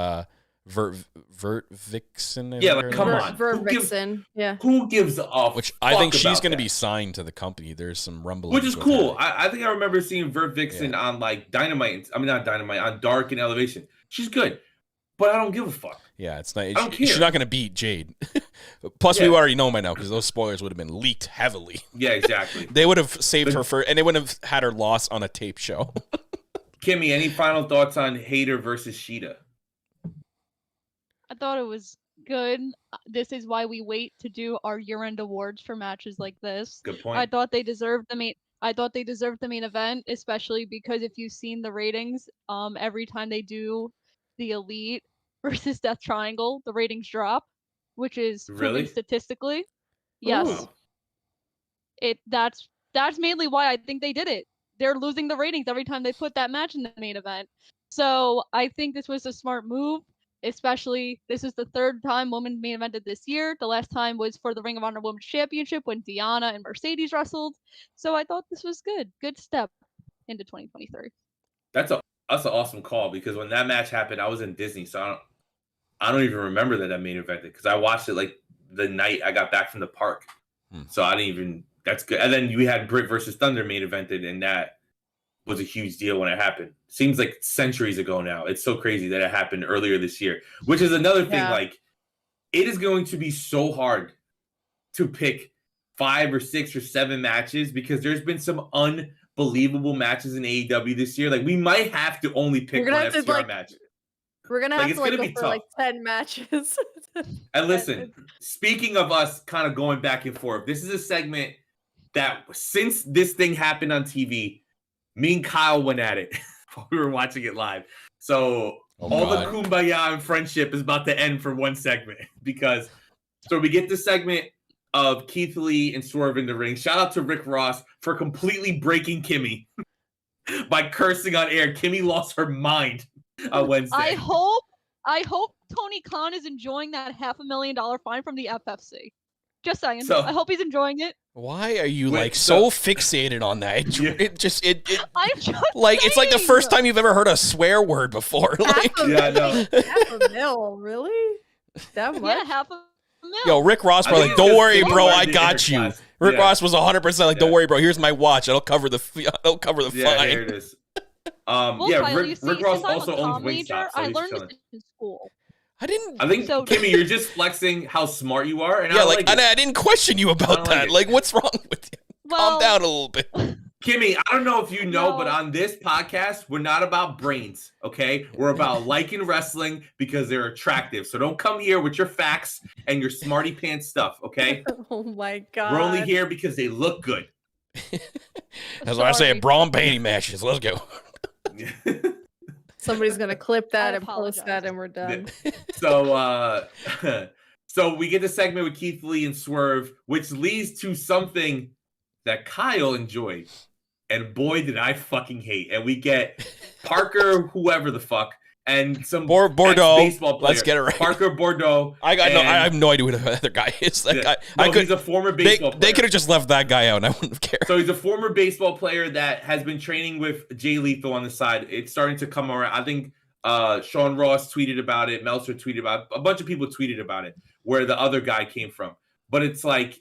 Vert Vixen. Yeah, like come on, Vert Vixen. Yeah. Who gives a Which I think she's going to be signed to the company. There's some rumblings. Which is cool. I think I remember seeing Vert Vixen on like Dynamite. I mean, not Dynamite, on Dark and Elevation. She's good, but I don't give a fuck. Yeah, it's not. I don't care. She's not going to beat Jade. Plus, we already know by now because those spoilers would have been leaked heavily. Yeah, exactly. They would have saved her and they wouldn't have had her loss on a tape show. Kimmy, any final thoughts on Hayter versus Shida? I thought it was good. This is why we wait to do our year-end awards for matches like this. Good point. I thought they deserved the main event, especially because if you've seen the ratings, every time they do the Elite versus Death Triangle, the ratings drop, which is proven statistically. Yes. Ooh. That's mainly why I think they did it. They're losing the ratings every time they put that match in the main event. So I think this was a smart move. Especially, this is the third time women main evented this year. The last time was for the Ring of Honor Women's Championship when Deanna and Mercedes wrestled. So I thought this was good. Good step into 2023. That's an awesome call because when that match happened, I was in Disney, so I don't even remember that main evented because I watched it like the night I got back from the park. So I didn't even. That's good. And then we had Britt versus Thunder main evented, and that was a huge deal when it happened. Seems like centuries ago now. It's so crazy that it happened earlier this year, which is another thing. Yeah. Like, it is going to be so hard to pick 5 or 6 or 7 matches because there's been some unbelievable matches in AEW this year. Like, we might have to only pick one FTR match. We're going to have to go for tough. like 10 matches. And listen, speaking of us kind of going back and forth, this is a segment that since this thing happened on TV, me and Kyle went at it while we were watching it live. So the kumbaya and friendship is about to end for one segment because we get the segment of Keith Lee and Swerve in the ring. Shout out to Rick Ross for completely breaking Kimmy by cursing on air. Kimmy lost her mind on Wednesday. I hope Tony Khan is enjoying that $500,000 fine from the FFC. Just saying. So- I hope he's enjoying it. Why are you Wait, so fixated on that? It just I'm just like it's like the saying. first time you've ever heard a swear word before. Like, Yeah, I know. $500,000, really? That much? Yeah, $500,000. yo, Rick Ross, I bro, think like, it's don't just worry, the bro, I Monday got you. interclass. Rick Yeah. Ross was 100% like, don't Yeah. worry, bro. Here's my watch. It'll cover the Yeah, fine. here it is. Well, Yeah, Kyle, you see, Rick Ross since I'm also a owns comm major, Wingstop, so I he's learned chilling. this in school. I didn't. I think, So- Kimmy, you're just flexing how smart you are, and Yeah, I like like it. I didn't question you I about don't like that. it. Like, what's wrong with you? Calm Well, down a little bit. Kimmy, I don't know if you know, No. but on this podcast, we're not about brains, okay? We're about liking wrestling because they're attractive. So don't come here with your facts and your smarty pants stuff, okay? Oh my god. We're only here because they look good. That's why I say sorry. brawn painting matches. Let's go. Somebody's gonna clip that I and post that, apologize. and we're done. So so we get the segment with Keith Lee and Swerve, which leads to something that Kyle enjoyed. And boy, did I fucking hate. And we get Parker, whoever the fuck, and some Bordeaux. baseball player. Let's get it right. Parker Bordeaux. I and- have no idea who the other guy is. That guy, No, I could. he's a former They baseball player. could have just left that guy out, and I wouldn't have cared. So he's a former baseball player that has been training with Jay Lethal on the side. It's starting to come around. I think Sean Ross tweeted about it. Meltzer tweeted about it. A bunch of people tweeted about it, where the other guy came from. But it's like,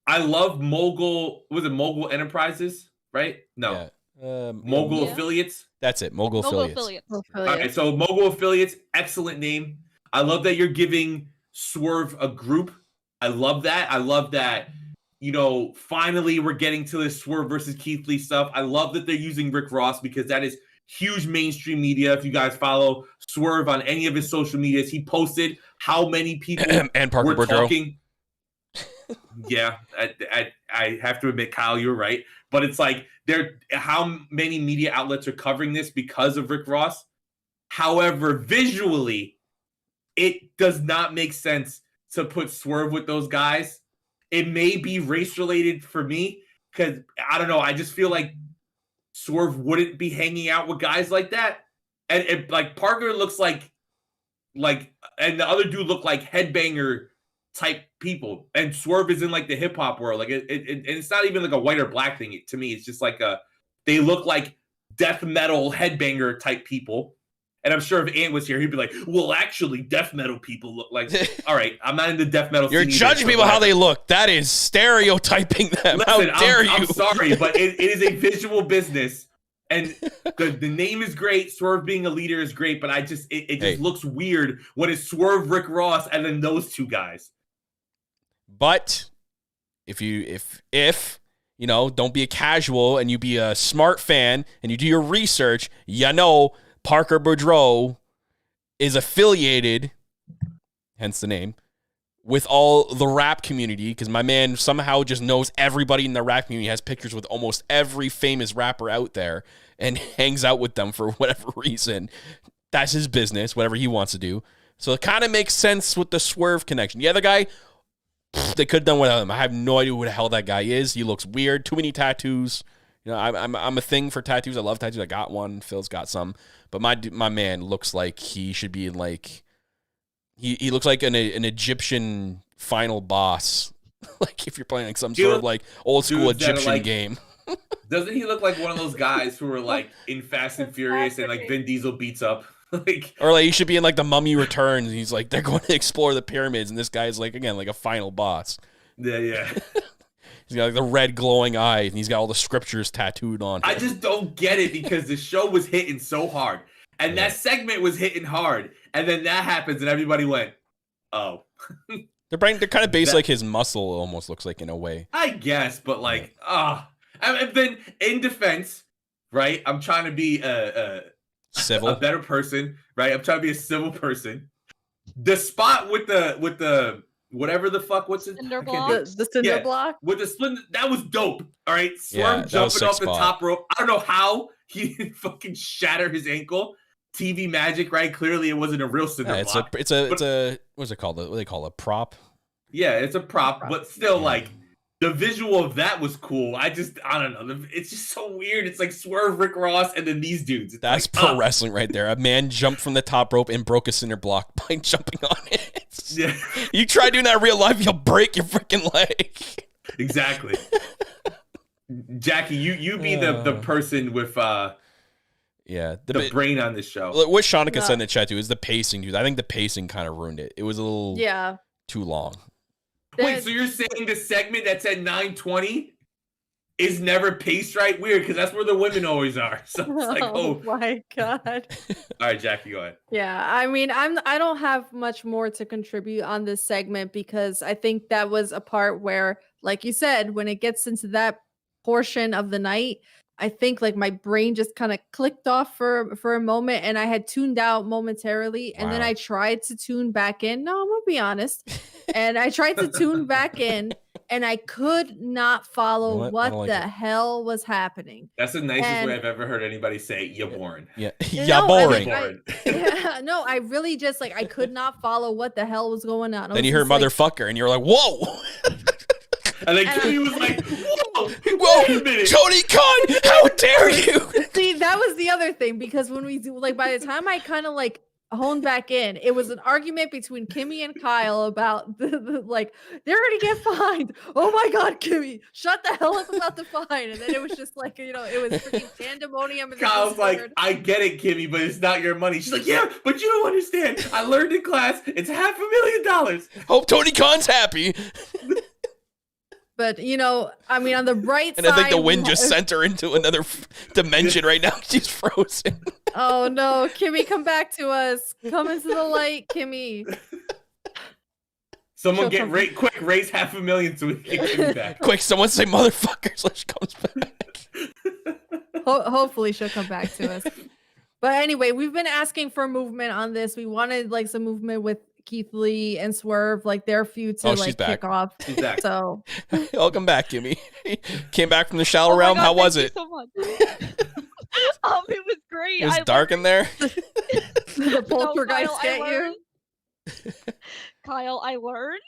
I love Mogul. Was it Mogul Enterprises? Right? No. Yeah. Mogul Yeah. Affiliates. That's it. Mogul Mogul affiliates. affiliates. All right, so Mogul Affiliates, excellent name. I love that you're giving Swerve a group. I love that. I love that, you know, finally we're getting to this Swerve versus Keith Lee stuff. I love that they're using Rick Ross because that is huge mainstream media. If you guys follow Swerve on any of his social medias, he posted how many people And Parker were Bordeaux. talking. Yeah, I have to admit, Kyle, you're right. But it's like how many media outlets are covering this because of Rick Ross. However, visually, it does not make sense to put Swerve with those guys. It may be race related for me because I don't know. I just feel like Swerve wouldn't be hanging out with guys like that. And like Parker looks like, and the other dude look like headbanger type people, and Swerve is in like the hip hop world. Like it's not even like a white or black thing. To me, it's just like they look like death metal headbanger type people. And I'm sure if Ant was here, he'd be like, "Well, actually, death metal people look like." All right, I'm not in the death metal. You're scene either, judging so people how whatever. they look. That is stereotyping them. Listen, how dare you? I'm sorry, but it is a visual business, and the name is great. Swerve being a leader is great, but it just Hey. looks weird when it's Swerve, Rick Ross, and then those two guys. But if you know, don't be a casual and you be a smart fan and you do your research, you know Parker Bordeaux is affiliated, hence the name, with all the rap community, because my man somehow just knows everybody in the rap community, has pictures with almost every famous rapper out there, and hangs out with them for whatever reason. That's his business, whatever he wants to do. So it kind of makes sense with the Swerve connection. The other guy, they could have done without him. I have no idea who the hell that guy is. He looks weird. Too many tattoos. You know, I'm a thing for tattoos. I love tattoos. I got one. Phil's got some. But my man looks like he should be in like he looks like an Egyptian final boss. Like if you're playing like some sort of like old school dudes that are Egyptian like- game. Doesn't he look like one of those guys who are like in Fast and Furious and like Vin Diesel beats up? Like, Or like he should be in like the Mummy Returns. And he's like they're going to explore the pyramids, and this guy's like again like a final boss. yeah. He's got like the red glowing eyes, and he's got all the scriptures tattooed on him. I just don't get it because the show was hitting so hard, and that segment was hitting hard, and then that happens, and everybody went, "Oh." They're kind of based like his muscle almost looks like in a way. I guess, but like, and then in defense, right? I'm trying to be a Civil. better person, right? I'm trying to be a civil person. The spot with the whatever the fuck, what's it? Cinder I can't block? do- The cinder Yeah. block. With the split, that was dope. All right, Yeah, Swerve that was jumping sick off the spot. top rope. I don't know how he fucking shattered his ankle. TV magic, right? Clearly, it wasn't a real cinder Yeah, block. it's a what's it called? What do they call it? A prop? Yeah, it's a prop, but still, like, the visual of that was cool. I don't know. It's just so weird. It's like Swerve, Rick Ross, and then these dudes. It's That's like, pro wrestling right there. A man jumped from the top rope and broke a cinder block by jumping on it. Yeah. You try doing that in real life, you'll break your freaking leg. Exactly. Jackie, you be the person with the brain on this show. What Shanika said in the chat too is the pacing, dude. I think the pacing kind of ruined it. It was a little too long. Wait, so you're saying the segment that's at 9:20 is never paced right? Weird, because that's where the women always are. So it's like, oh my god. All right, Jackie, go ahead. Yeah, I mean, I don't have much more to contribute on this segment because I think that was a part where, like you said, when it gets into that portion of the night, I think like my brain just kind of clicked off for a moment and I had tuned out momentarily and then I tried to tune back in. No, I'm gonna be honest. And I tried to tune back in and I could not follow what the hell was happening. That's the nicest way I've ever heard anybody say you're boring. Yeah. Yeah, boring. No, I really just like I could not follow what the hell was going on. Then you heard motherfucker and you're like, whoa. And then Kimmy was like, whoa, wait a minute. Tony Khan, how dare you? See, that was the other thing because when we do, like, by the time I kind of like honed back in, it was an argument between Kimmy and Kyle about the like, they're going to get fined. Oh my God, Kimmy, shut the hell up about the fine. And then it was just like, it was freaking pandemonium. Kyle's like, I get it, Kimmy, but it's not your money. She's like, yeah, but you don't understand. I learned in class, it's $500,000. Hope Tony Khan's happy. But, I mean, on the bright side... And I think the wind just sent her into another dimension right now. She's frozen. Oh, no. Kimmy, come back to us. Come into the light, Kimmy. Someone raise $500,000 so we can get Kimmy back. Quick, someone say motherfucker so she comes back. Hopefully she'll come back to us. But anyway, we've been asking for movement on this. We wanted, like, some movement with Keith Lee and Swerve, like their feud to kick off. She's back. So welcome back, Kimmy. Came back from the shallow realm. God, how was it? So much. It was great. It was dark in there. The poltergeist get you. Kyle, I learned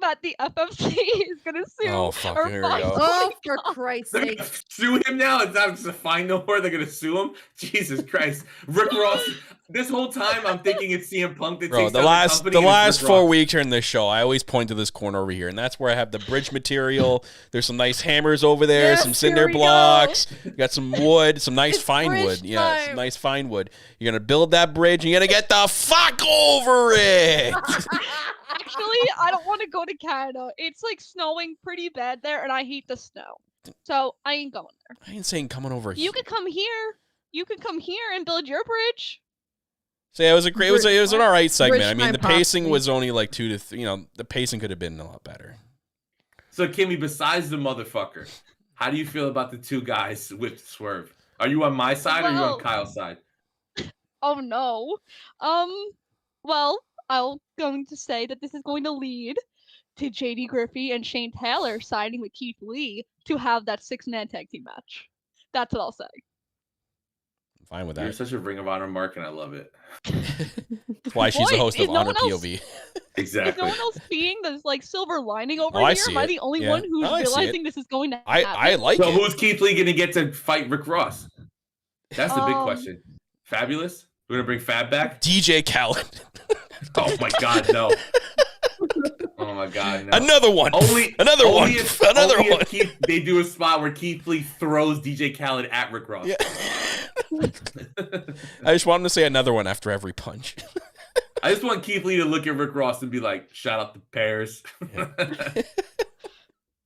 that the FFC is gonna sue. Oh fuck! Here we go. Oh, for Christ's sake! Sue him now. It's not just a fine no more. They're gonna sue him. Jesus Christ, Rick Ross. This whole time I'm thinking it's CM Punk that takes the last 4 weeks during this show, I always point to this corner over here, and that's where I have the bridge material. There's some nice hammers over there, some cinder blocks. You got some wood, some nice fine wood. Yeah, some nice fine wood. You're gonna build that bridge, and you're gonna get the fuck over it. Actually, I don't want to go to Canada. It's like snowing pretty bad there, and I hate the snow. So I ain't going there. I ain't saying coming over here. You could come here. You could come here and build your bridge. So yeah, it was an all right segment. I mean, the pacing was only like 2 to 3. The pacing could have been a lot better. So Kimmy, besides the motherfucker, how do you feel about the two guys with Swerve? Are you on my side or are you on Kyle's side? Oh no. Well, I'm going to say that this is going to lead to JD Griffey and Shane Taylor signing with Keith Lee to have that 6-man tag team match. That's what I'll say. I'm fine with that. You're such a Ring of Honor mark, and I love it. That's why she's the host of Honor POV. Exactly. Is no one else seeing this like silver lining over here? Am I the only one who's realizing this is going to happen? I like it. So who's Keith Lee going to get to fight Rick Ross? That's the big question. Fabulous? We're going to bring Fab back? DJ Khaled. Oh my God, no. Oh my God, no. Another one. Another one. They do a spot where Keith Lee throws DJ Khaled at Rick Ross. Yeah. I just want him to say another one after every punch. I just want Keith Lee to look at Rick Ross and be like, shout out the Pears. Yeah.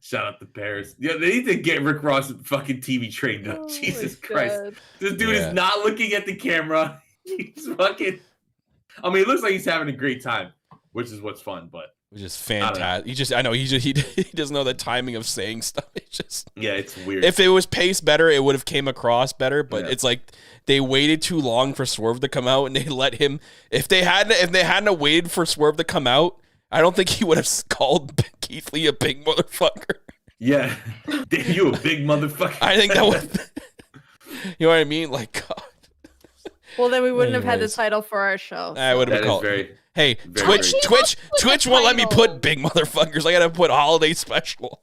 Shout out the Pears. Yeah, they need to get Rick Ross fucking TV trained up. Jesus Christ. This dude is not looking at the camera. He's fucking... I mean, it looks like he's having a great time, which is what's fun, but... Which is fantastic. He doesn't know the timing of saying stuff. It's just... Yeah, it's weird. If it was paced better, it would have came across better, but it's like they waited too long for Swerve to come out, and they let him... If they hadn't waited for Swerve to come out, I don't think he would have called Keith Lee a big motherfucker. Yeah. You a big motherfucker. I think that would... You know what I mean? Like, God. Well, then we wouldn't have had the title for our show. I would have called. Twitch won't let me put big motherfuckers. I gotta put holiday special.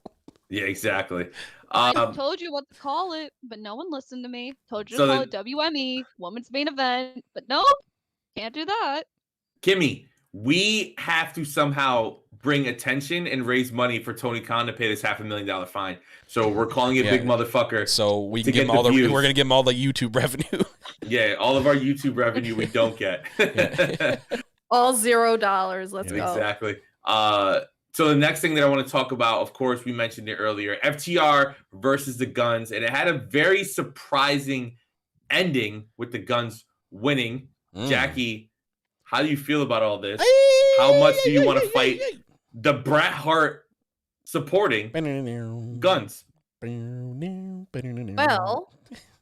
Yeah, exactly. I told you what to call it, but no one listened to me. Told you to call it WME, Women's Main Event, but nope, can't do that. Kimmy, we have to somehow bring attention and raise money for Tony Khan to pay this $500,000 fine. So we're calling it Big Motherfucker. So we can give him all the views. We're gonna give him all the YouTube revenue. Yeah, all of our YouTube revenue we don't get. All $0. Let's go. Exactly. So the next thing that I want to talk about, of course, we mentioned it earlier, FTR versus the Guns, and it had a very surprising ending with the Guns winning. Jackie, how do you feel about all this? How much do you want to fight the Bret Hart supporting Guns? Well,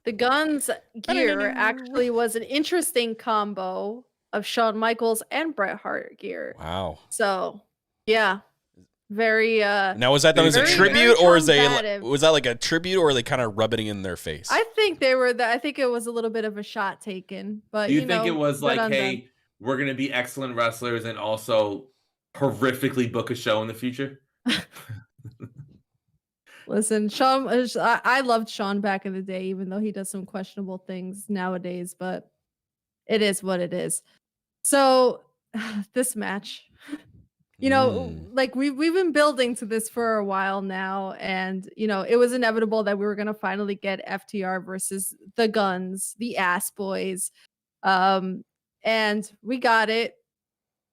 the Guns gear actually was an interesting combo of Shawn Michaels and Bret Hart gear. Wow. So, yeah. Very now was that done as a tribute, or was that like a tribute, or are they kind of rubbing it in their face? I think they were I think it was a little bit of a shot taken, but do you think it was like, hey, we're gonna be excellent wrestlers and also horrifically book a show in the future? Listen, Shawn, I loved Shawn back in the day, even though he does some questionable things nowadays, but it is what it is. So this match, you know, like we've been building to this for a while now, and you know, it was inevitable that we were gonna finally get FTR versus the Guns, the Ass Boys, and we got it,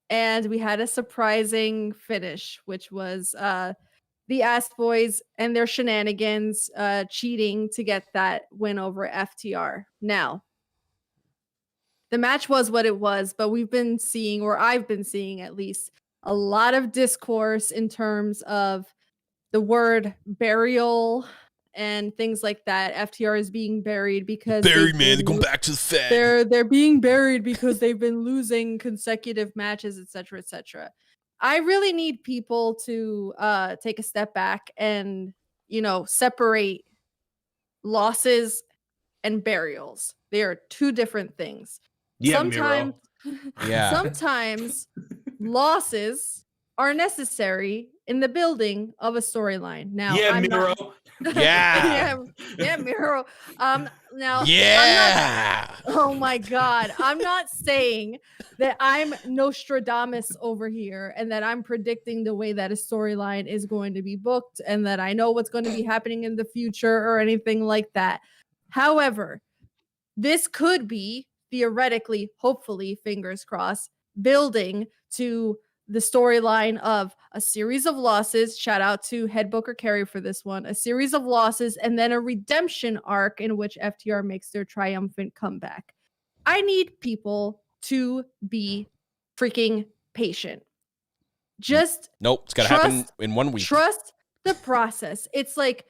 and we had a surprising finish, which was the Ass Boys and their shenanigans, cheating to get that win over FTR. Now, the match was what it was, but we've been seeing, or I've been seeing at least, a lot of discourse in terms of the word burial and things like that. FTR is being buried because buried, man. They're going back to the Fed. They're being buried because they've been losing consecutive matches, etc., etc. I really need people to take a step back and, you know, separate losses and burials. They are two different things. Yeah, sometimes, yeah. Sometimes losses are necessary in the building of a storyline. Now, yeah, Miro. Yeah, Miro. Now, yeah. Oh my God. I'm not saying that I'm Nostradamus over here and that I'm predicting the way that a storyline is going to be booked and that I know what's going to be happening in the future or anything like that. However, this could be theoretically, hopefully, fingers crossed, building to the storyline of a series of losses. Shout out to head booker Kerry for this one. A series of losses and then a redemption arc in which FTR makes their triumphant comeback. I need people to be freaking patient. Just it's got to happen in 1 week. Trust the process. It's like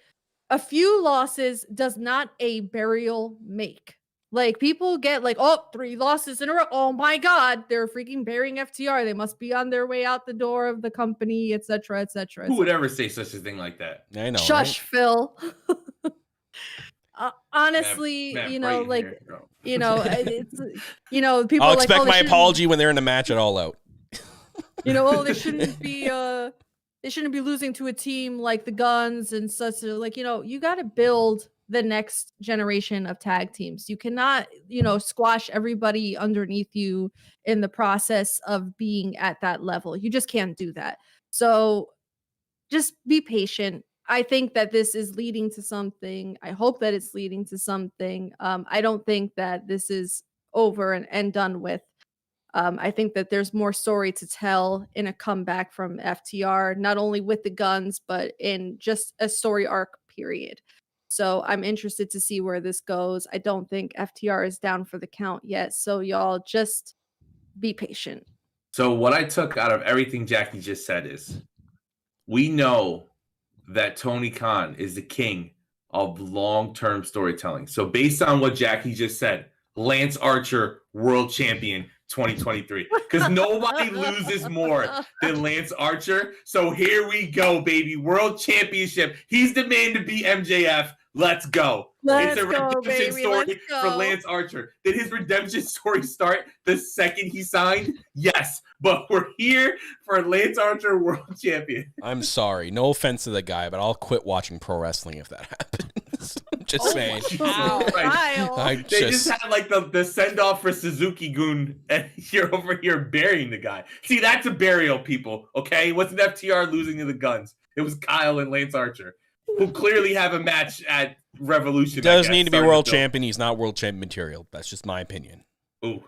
a few losses does not a burial make. Like, people get like, 3 losses in a row. Oh my God, they're freaking burying FTR. They must be on their way out the door of the company, etc., etc. Who would ever say such a thing like that? I know. Shush, right? Phil. Honestly, Matt you know, like, here. you know, it's, you know, people. I'll like, expect my apology when they're in the match at All Out. You know, they shouldn't be losing to a team like the Guns and such. Like, you know, you got to build the next generation of tag teams. You cannot, you know, squash everybody underneath you in the process of being at that level. You just can't do that. So just be patient. I think that this is leading to something. I hope that it's leading to something. I don't think that this is over and done with. I think that there's more story to tell in a comeback from FTR, not only with the Guns, but in just a story arc period. So I'm interested to see where this goes. I don't think FTR is down for the count yet. So y'all just be patient. So what I took out of everything Jackie just said is, we know that Tony Khan is the king of long-term storytelling. So based on what Jackie just said, Lance Archer, world champion, 2023 because nobody loses more than Lance Archer. So here we go, baby. World Championship. He's the man to beat MJF. Let's go. It's a redemption story for Lance Archer. Did his redemption story start the second he signed? Yes. But we're here for Lance Archer World Champion. I'm sorry. No offense to the guy, but I'll quit watching pro wrestling if that happens. Just saying. They just had like the send-off for Suzuki-gun, and you're over here burying the guy. See, that's a burial, people, okay? It wasn't FTR losing to the Guns. It was Kyle and Lance Archer, who clearly have a match at Revolution. He does need to be world champion. He's not world champion material. That's just my opinion. Ooh.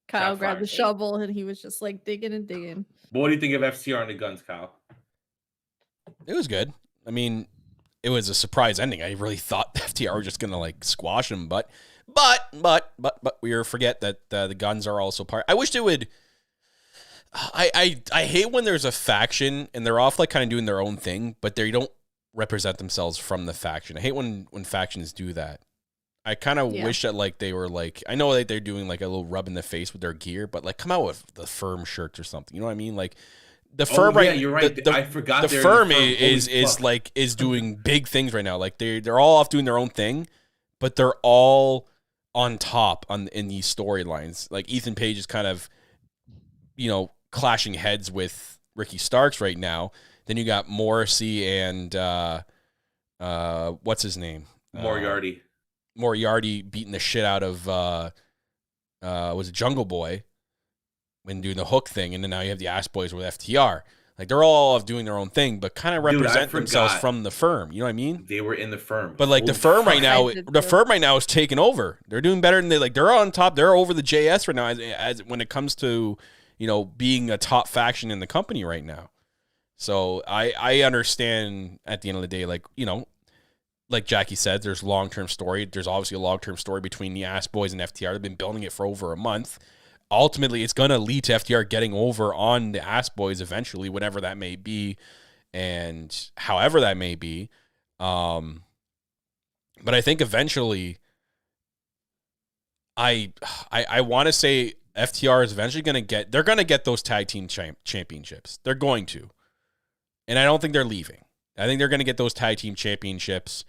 Kyle grabbed the shovel and he was just like digging and digging. But what do you think of FTR and the Guns, Kyle? It was good. I mean, it was a surprise ending. I really thought FTR were just gonna like squash him, but we forget that the Guns are also part. I wish they would. I hate when there's a faction and they're off like kind of doing their own thing, but they don't represent themselves from the faction. I hate when factions do that. I kind of wish that like they were like, I know that they're doing like a little rub in the face with their gear, but like come out with the firm shirts or something. You know what I mean? Like the firm, right? You're right. I forgot the firm is doing big things right now. Like they're all off doing their own thing, but they're all on top in these storylines. Like Ethan Page is kind of, clashing heads with Ricky Starks right now. Then you got Morrissey and what's his name? Moriarty beating the shit out of was it Jungle Boy when doing the hook thing, and then now you have the Ass Boys with FTR. Like they're all doing their own thing, but kind of represent themselves from the firm. You know what I mean? They were in the firm, but like the firm right now is taking over. They're doing better than they're on top. They're over the JS right now as when it comes to being a top faction in the company right now. So I understand at the end of the day, like Jackie said, there's long-term story. There's obviously a long-term story between the Ass Boys and FTR. They've been building it for over a month. Ultimately, it's going to lead to FTR getting over on the Ass Boys eventually, whatever that may be, and however that may be. But I think eventually, I want to say FTR is eventually going to get those tag team championships. They're going to. And I don't think they're leaving. I think they're going to get those tag team championships.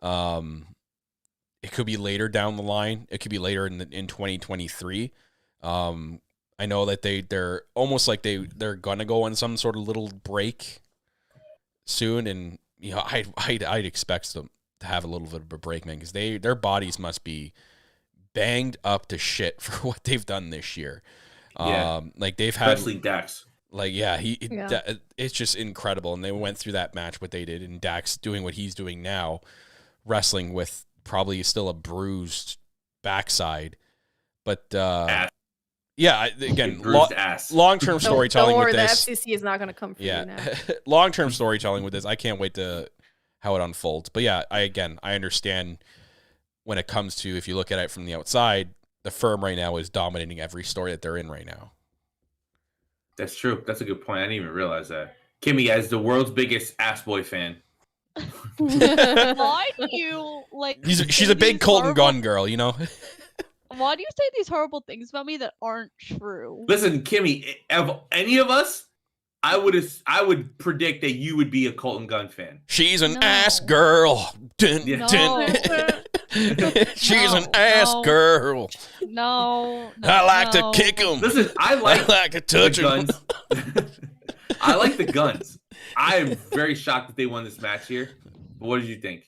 It could be later down the line. It could be later in 2023. I know that they're almost like they're going to go on some sort of little break soon. And, I'd expect them to have a little bit of a break, man, because their bodies must be banged up to shit for what they've done this year. Like they've had, especially Dax. Like, it's just incredible. And they went through that match, what they did, and Dax doing what he's doing now, wrestling with probably still a bruised backside. But, again, long-term storytelling with this. The FCC is not going to come for you now. Long-term storytelling with this. I can't wait to how it unfolds. But yeah, I understand when it comes to, if you look at it from the outside, the firm right now is dominating every story that they're in right now. That's true. That's a good point. I didn't even realize that. Kimmy, as the world's biggest Ass Boy fan. Why do you she's a big Colton Gunn girl, Why do you say these horrible things about me that aren't true? Listen, Kimmy, of any of us, I would predict that you would be a Colton Gunn fan. She's an ass girl. Dun, dun. She's an ass girl. No, I like to kick him. Listen, I like to touch the Guns. I like the Guns. I am very shocked that they won this match here. But what did you think?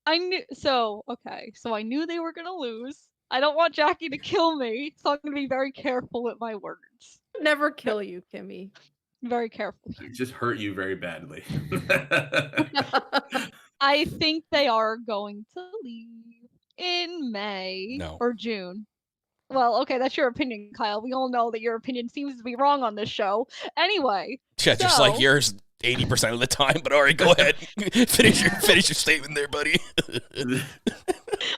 I knew I knew they were gonna lose. I don't want Jackie to kill me, so I'm gonna be very careful with my words. Never kill you, Kimmy. Very careful. It just hurt you very badly. I think they are going to leave in May or June. Well, okay, that's your opinion, Kyle. We all know that your opinion seems to be wrong on this show. Anyway. Yeah, just like yours 80% of the time, but all right, go ahead. Finish your statement there, buddy.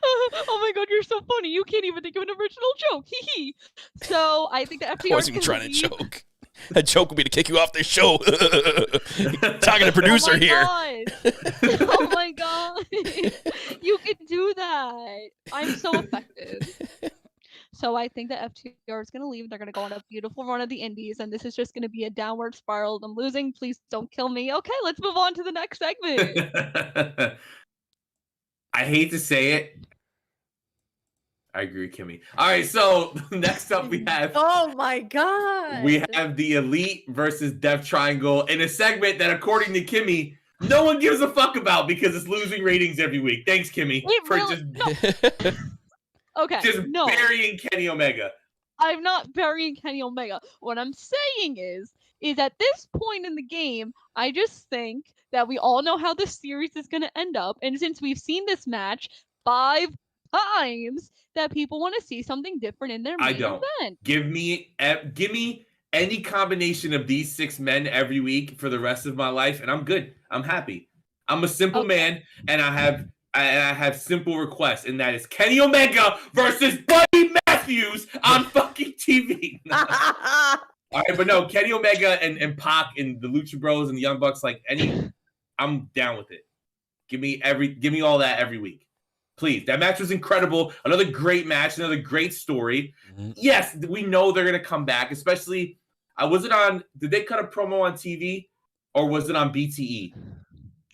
Oh my god, you're so funny. You can't even think of an original joke. Hee hee. So I think the FTR I wasn't even trying to joke. That joke would be to kick you off this show. Talking to producer here. Oh my god. You can do that. I'm so affected. So I think that FTR is going to leave. They're going to go on a beautiful run of the Indies, and this is just going to be a downward spiral. I'm losing. Please don't kill me. Okay, let's move on to the next segment. I hate to say it. I agree, Kimmy. All right, so next up we have. Oh my god. We have the Elite versus Death Triangle in a segment that, according to Kimmy, no one gives a fuck about because it's losing ratings every week. Thanks, Kimmy, Okay, just burying Kenny Omega. I'm not burying Kenny Omega. What I'm saying is at this point in the game, I just think that we all know how this series is going to end up. And since we've seen this match 5 times, that people want to see something different in their main event. Give me any combination of these 6 men every week for the rest of my life, and I'm good. I'm happy. I'm a simple man, and I have simple requests, and that is Kenny Omega versus Buddy Matthews on fucking TV. All right, but no, Kenny Omega and Pac and the Lucha Bros and the Young Bucks, I'm down with it. Give me all that every week. Please. That match was incredible. Another great match, another great story. Mm-hmm. Yes, we know they're going to come back, especially did they cut a promo on TV or was it on BTE?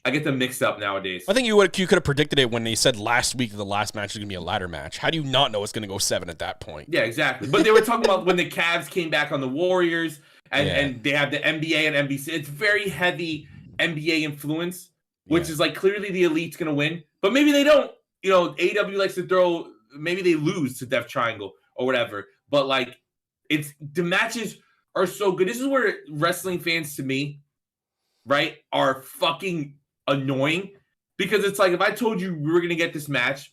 I get them mixed up nowadays. I think you could have predicted it when they said last week the last match was going to be a ladder match. How do you not know it's going to go 7 at that point? Yeah, exactly. But they were talking about when the Cavs came back on the Warriors and they have the NBA and NBC. It's very heavy NBA influence, which is clearly the Elite's going to win. But maybe they don't. AEW likes to maybe they lose to Death Triangle or whatever. But the matches are so good. This is where wrestling fans to me, right, are fucking annoying, because it's if I told you we were going to get this match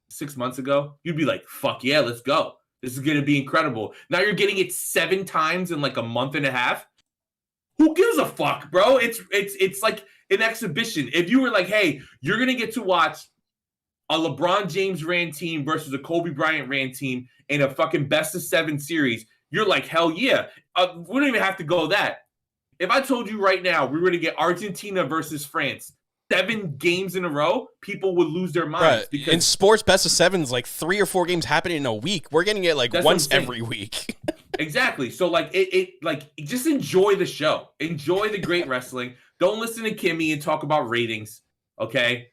6 months ago, you'd be like, fuck yeah, let's go. This is going to be incredible. Now you're getting it 7 times in a month and a half. Who gives a fuck, bro? It's like an exhibition. If you were hey, you're going to get to watch a LeBron James ran team versus a Kobe Bryant ran team in a fucking best of 7 series, you're like, hell yeah. We don't even have to go that. If I told you right now we were going to get Argentina versus France 7 games in a row, people would lose their minds. Because in sports, best of 7's 3 or 4 games happening in a week. We're getting it once every week. Exactly. So just enjoy the show. Enjoy the great wrestling. Don't listen to Kimmy and talk about ratings. Okay?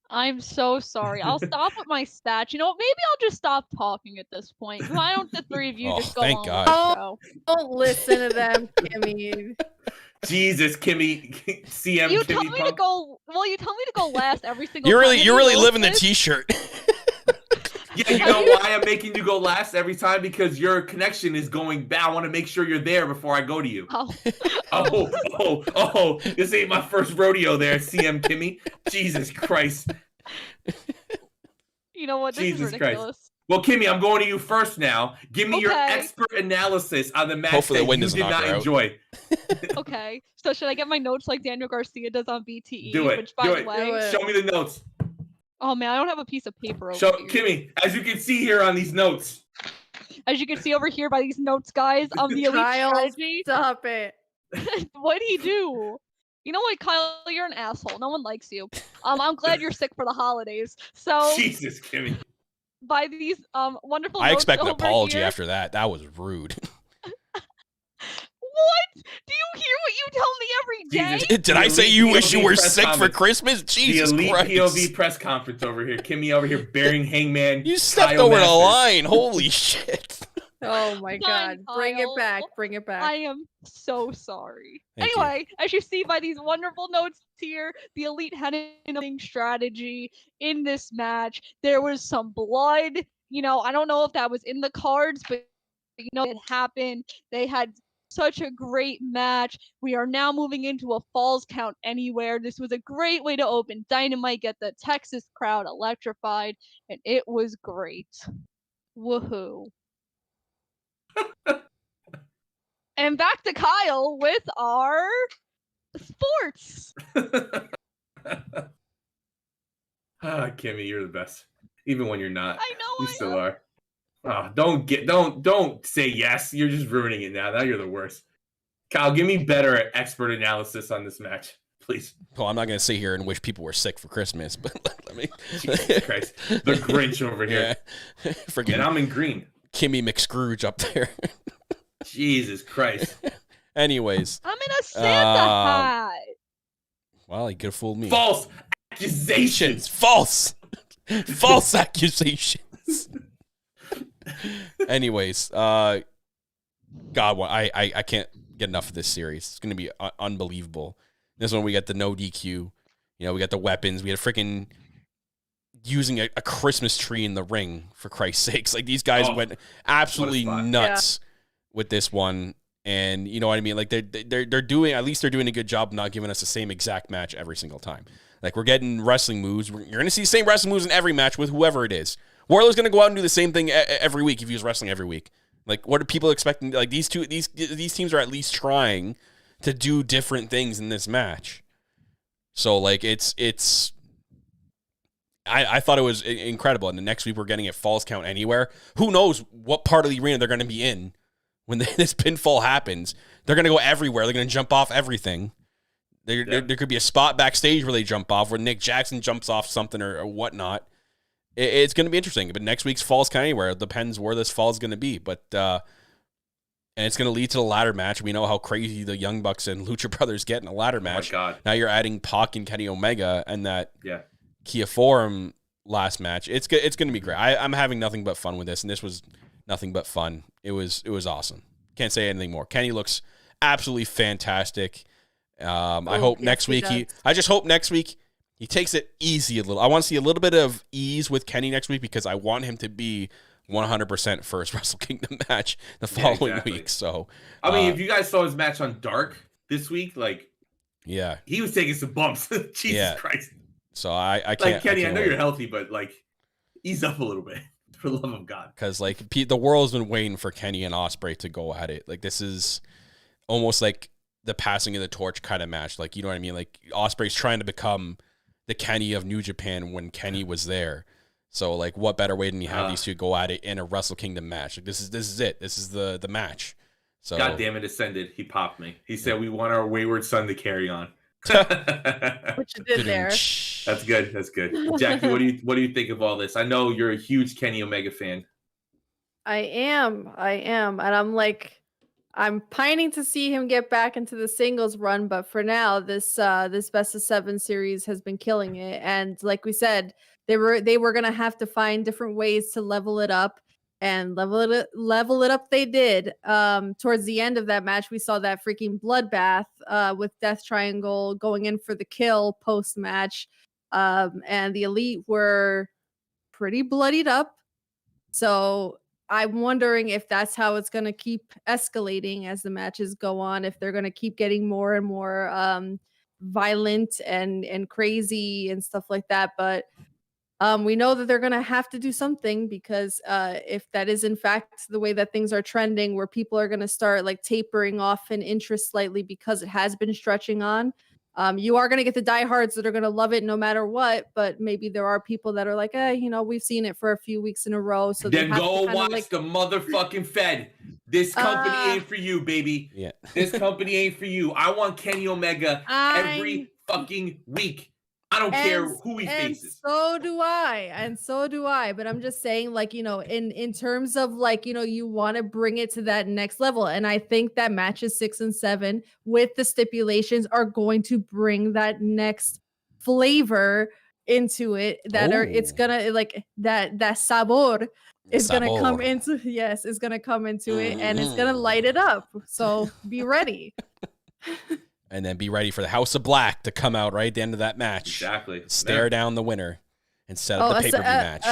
I'm so sorry. I'll stop with my stats. Maybe I'll just stop talking at this point. Why don't the 3 of you just go on with the show? Don't listen to them, Kimmy. Jesus, Kimmy, CM. You Kimmy tell me Punk. to go. Well, you tell me to go last every single. You're time. really living the T-shirt. Yeah, you know why I'm making you go last every time? Because your connection is going bad. I want to make sure you're there before I go to you. Oh, this ain't my first rodeo there, CM Kimmy. Jesus Christ. You know what? This is ridiculous. Christ. Well, Kimmy, I'm going to you first now. Give me your expert analysis on the match Hopefully that you did not enjoy. Okay. So should I get my notes like Daniel Garcia does on BTE? Do it. Which, by the way, show me the notes. Oh man, I don't have a piece of paper over So, here. Kimmy, as you can see here on these notes. As you can see over here by these notes, guys, the Elite strategy. Stop it. What'd he do? You know what, Kyle? You're an asshole. No one likes you. I'm glad you're sick for the holidays. So Jesus, Kimmy. By these wonderful I notes expect an over apology here. after that. That was rude. What? Do you hear what you tell me every day? Did I say you wish you were sick for Christmas? Jesus the Elite Christ. POV press conference over here. Kimmy over here bearing Hangman. You stepped Kyle over the Masters. line. Holy shit. Oh my God. Bring it back. Bring it back. I am so sorry. Thank Anyway, as you see by these wonderful notes here, the Elite had an strategy in this match. There was some blood. I don't know if that was in the cards, but it happened. They had such a great match. We are now moving into a Falls Count Anywhere. This was a great way to open Dynamite, get the Texas crowd electrified, and it was great. Woohoo. And back to Kyle with our sports. Kimmy, you're the best. Even when you're not. I know you I still am. are. Oh, don't say yes. You're just ruining it now. Now you're the worst. Kyle, give me better expert analysis on this match, please. Well, I'm not going to sit here and wish people were sick for Christmas, but let me. Jesus Christ. The Grinch over here. Yeah. And I'm in green. Kimmy McScrooge up there. Jesus Christ. Anyways. I'm in a Santa hat. Well, he could have fooled me. False accusations. False. False accusations. Anyways, God, I can't get enough of this series. It's going to be unbelievable. This one, we got the no DQ. You know, we got the weapons. We had a freaking using a Christmas tree in the ring, for Christ's sakes. Like, these guys went absolutely nuts with this one. And you know what I mean? Like, they're doing, at least they're doing a good job not giving us the same exact match every single time. Like, we're getting wrestling moves. You're going to see the same wrestling moves in every match with whoever it is. Wardlow's going to go out and do the same thing every week if he was wrestling every week. Like, what are people expecting? Like, these teams are at least trying to do different things in this match. So, like, I thought it was incredible. And the next week we're getting a Falls Count Anywhere. Who knows what part of the arena they're going to be in when this pinfall happens. They're going to go everywhere. They're going to jump off everything. There could be a spot backstage where they jump off, where Nick Jackson jumps off something or whatnot. It's going to be interesting. But next week's Falls Count Anywhere. It depends where this fall is going to be. But and it's going to lead to the ladder match. We know how crazy the Young Bucks and Lucha Brothers get in a ladder match. Oh my God. Now you're adding Pac and Kenny Omega and that Kia Forum last match. It's going to be great. I'm having nothing but fun with this, and this was nothing but fun. It was awesome. Can't say anything more. Kenny looks absolutely fantastic. I hope next week I just hope next week he takes it easy a little. I want to see a little bit of ease with Kenny next week because I want him to be 100% first Wrestle Kingdom match the following week. So I mean, if you guys saw his match on Dark this week, like, he was taking some bumps. Jesus Christ. So I can't. Like, Kenny, I know you're healthy, but like, ease up a little bit, for the love of God. Because like the world's been waiting for Kenny and Ospreay to go at it. Like, this is almost like the passing of the torch kind of match. Like, you know what I mean? Like, Ospreay's trying to become the Kenny of New Japan when Kenny was there. So like, what better way than you have these two go at it in a Wrestle Kingdom match? Like, this is it. This is the match. So God damn it, Ascended. He popped me. He said we want our wayward son to carry on. What you did there. That's good. That's good. Jackie, what do you think of all this? I know you're a huge Kenny Omega fan. I am. And I'm pining to see him get back into the singles run, but for now, this best of 7 series has been killing it. And like we said, they were gonna have to find different ways to level it up, and level it up they did. Towards the end of that match, we saw that freaking bloodbath with Death Triangle going in for the kill post match, and the Elite were pretty bloodied up. So I'm wondering if that's how it's going to keep escalating as the matches go on, if they're going to keep getting more and more violent and crazy and stuff like that. But we know that they're going to have to do something, because if that is in fact the way that things are trending, where people are going to start like tapering off in interest slightly because it has been stretching on, you are going to get the diehards that are going to love it no matter what. But maybe there are people that are like, we've seen it for a few weeks in a row. So then go watch the motherfucking Fed. This company ain't for you, baby. Yeah. This company ain't for you. I want Kenny Omega every fucking week. I don't care who he faces. So do I. But I'm just saying, like, in terms of like, you want to bring it to that next level. And I think that matches 6 and 7 with the stipulations are going to bring that next flavor into it. It's gonna like that sabor is gonna come into it, and it's gonna light it up. So be ready. And then be ready for the House of Black to come out right at the end of that match. Exactly. Stare down the winner and set up the pay-per-view match.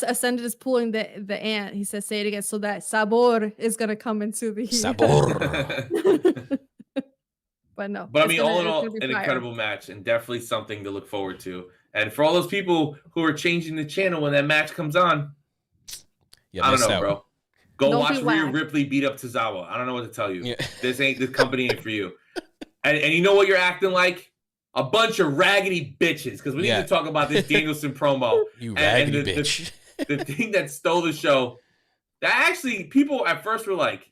Ascended is pulling the ant. He says, say it again. So that sabor is going to come into the... Sabor. But no. But I mean, all in all, an incredible match, and definitely something to look forward to. And for all those people who are changing the channel when that match comes on, I don't know, bro. Go watch Rhea Ripley beat up Tozawa. I don't know what to tell you. Yeah. This company ain't for you. And you know what you're acting like? A bunch of raggedy bitches. Because we need to talk about this Danielson promo. You raggedy bitch. The thing that stole the show. That actually, people at first were like,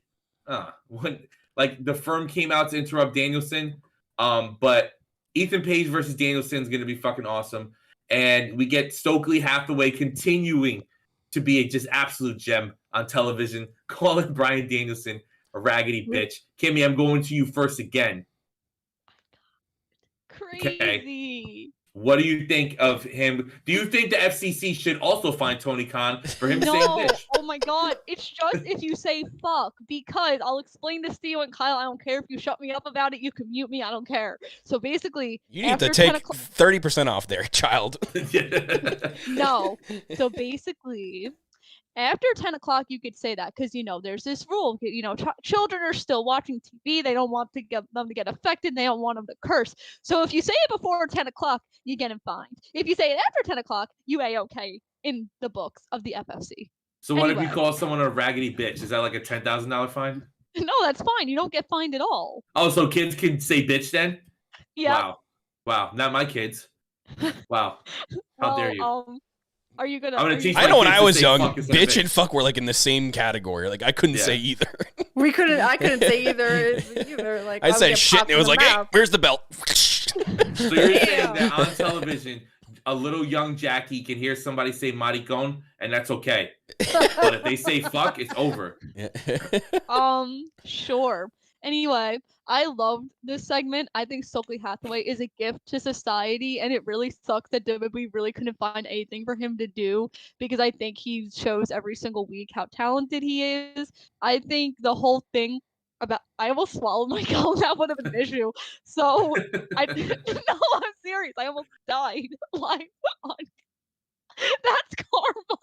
when like the firm came out to interrupt Danielson. But Ethan Page versus Danielson is going to be fucking awesome. And we get Stokely Hathaway continuing to be a just absolute gem on television, calling Bryan Danielson a raggedy bitch. Kimmy, I'm going to you first again. Crazy. Okay. What do you think of him? Do you think the FCC should also fine Tony Khan for him saying bitch? Oh my god. It's just if you say fuck, because I'll explain this to you and Kyle, I don't care if you shut me up about it, you can mute me, I don't care. So basically, you need to take 30% off there, child. No. So basically, after 10 o'clock, you could say that because, there's this rule. Children are still watching TV. They don't want them to get affected. They don't want them to curse. So if you say it before 10 o'clock, you get fined. If you say it after 10 o'clock, you A-okay in the books of the FFC. So what if you call someone a raggedy bitch? Is that like a $10,000 fine? No, that's fine. You don't get fined at all. Oh, so kids can say bitch then? Yeah. Wow. Not my kids. Wow. How dare you? Are you gonna? I know when I was young, bitch and fuck were like in the same category. Like I couldn't say either. I couldn't say either. Like I said shit, and it was like, hey, where's the belt? So you're saying that on television, a little young Jackie can hear somebody say maricon, and that's okay. But if they say fuck, it's over. Sure. Anyway, I loved this segment. I think Stokely Hathaway is a gift to society, and it really sucks that WWE really couldn't find anything for him to do because I think he shows every single week how talented he is. I think the whole thing about I almost swallowed my gum. That would have been an issue. So no, I'm serious. I almost died live on. That's karma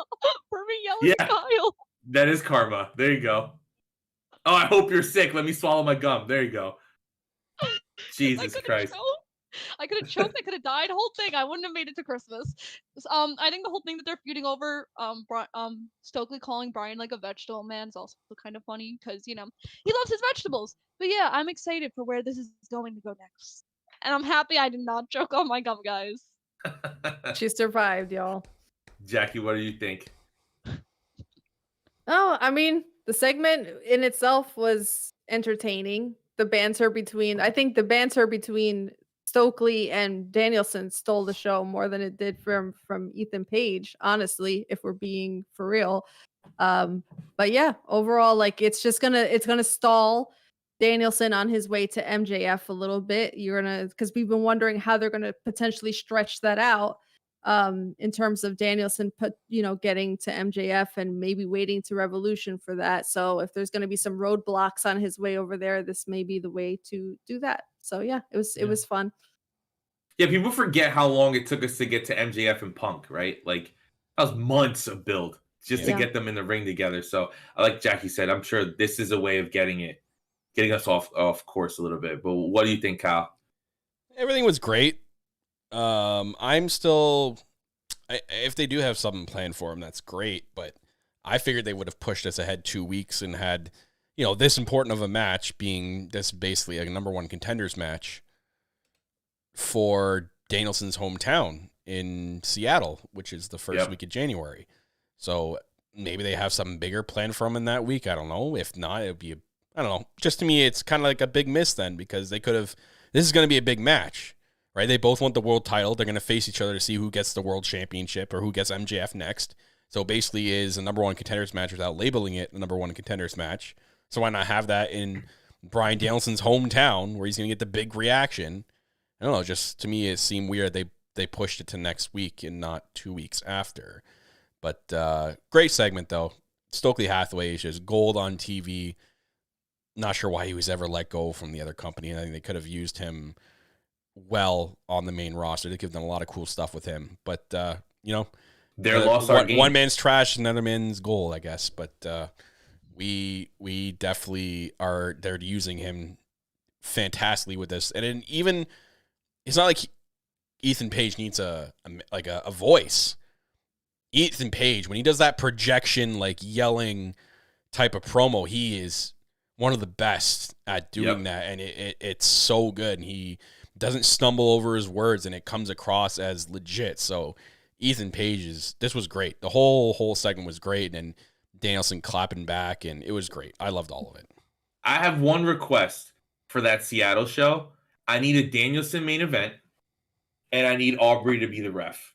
for me yelling Kyle. That is karma. There you go. Oh, I hope you're sick. Let me swallow my gum. There you go. Jesus Christ. I could have choked. I could have died. Whole thing. I wouldn't have made it to Christmas. I think the whole thing that they're feuding over, Stokely calling Bryan like a vegetable man is also kind of funny because he loves his vegetables. But yeah, I'm excited for where this is going to go next, and I'm happy I did not choke on my gum, guys. She survived, y'all. Jackie, what do you think? Oh, I mean, the segment in itself was entertaining. I think the banter between Stokely and Danielson stole the show more than it did from Ethan Page, honestly, if we're being for real. But yeah, overall, like it's gonna stall Danielson on his way to MJF a little bit. Because we've been wondering how they're gonna potentially stretch that out. In terms of Danielson getting to MJF and maybe waiting to Revolution for that. So if there's going to be some roadblocks on his way over there, this may be the way to do that. So yeah, it was fun. Yeah, people forget how long it took us to get to MJF and Punk, right? Like that was months of build just to get them in the ring together. So like Jackie said, I'm sure this is a way of getting us off course a little bit. But what do you think, Kyle? Everything was great. I'm still, if they do have something planned for him, that's great. But I figured they would have pushed us ahead 2 weeks and had, this important of a match being this basically a number one contenders match for Danielson's hometown in Seattle, which is the first week of January. So maybe they have something bigger planned for him in that week. I don't know. If not, it'd be, I don't know. Just to me, it's kind of like a big miss then because they could have, this is going to be a big match. Right, they both want the world title. They're going to face each other to see who gets the world championship or who gets MJF next. So basically is a number one contenders match without labeling it a number one contenders match. So why not have that in Bryan Danielson's hometown where he's going to get the big reaction? I don't know, just to me it seemed weird they pushed it to next week and not 2 weeks after. But great segment though. Stokely Hathaway is just gold on TV. Not sure why he was ever let go from the other company. I think they could have used him well on the main roster. They could have done a lot of cool stuff with him. But, they're lost our game. One man's trash, another man's goal, I guess. But we definitely are they're using him fantastically with this. And even it's not like Ethan Page needs a voice. Ethan Page, when he does that projection, like yelling type of promo, he is one of the best at doing that. And it's so good. And he doesn't stumble over his words and it comes across as legit. So Ethan Page this was great. The whole segment was great and Danielson clapping back and it was great. I loved all of it. I have one request for that Seattle show. I need a Danielson main event and I need Aubrey to be the ref.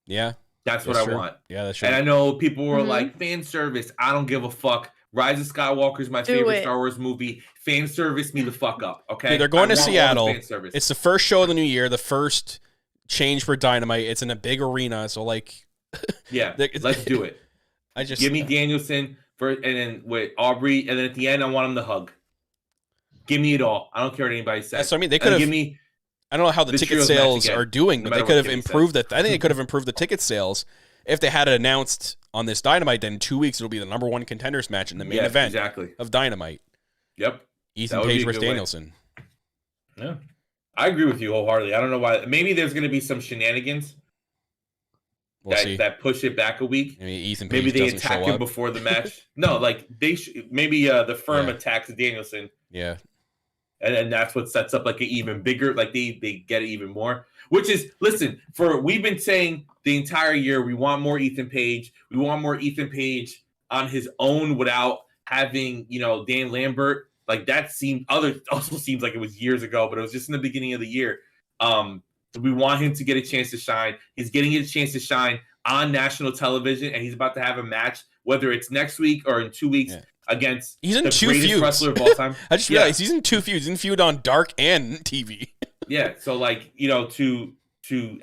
Yeah. That's what I want. Yeah, that's true. And I know people were like, fan service, I don't give a fuck. Rise of Skywalker is my favorite Star Wars movie. Fan service me the fuck up, okay? Dude, they're going to Seattle. It's the first show of the new year, the first change for Dynamite. It's in a big arena, so like... yeah, let's do it. Give me Danielson and then with Aubrey, and then at the end, I want him to hug. Give me it all. I don't care what anybody says. So I mean, they could have... I don't know how the ticket sales are doing, but they could have improved it. I think they could have improved the ticket sales if they had it announced on this Dynamite. Then in 2 weeks, it'll be the number one contenders match in the main event of Dynamite. Yep. Ethan Page versus Danielson. Yeah. I agree with you wholeheartedly. I don't know why. Maybe there's going to be some shenanigans that push it back a week. I mean, Ethan Page they attack him before the match. No, like maybe the firm attacks Danielson. Yeah. And that's what sets up like an even bigger, like they get it even more. Which is, listen, we've been saying the entire year we want more Ethan Page. We want more Ethan Page on his own without having, Dan Lambert. Like that also seems like it was years ago, but it was just in the beginning of the year. We want him to get a chance to shine. He's getting a chance to shine on national television, and he's about to have a match, whether it's next week or in 2 weeks. Yeah. Against he's in the two greatest feuds. Wrestler of all time. I just realized he's in 2 feuds. He's in feud on Dark and TV. Yeah, so like to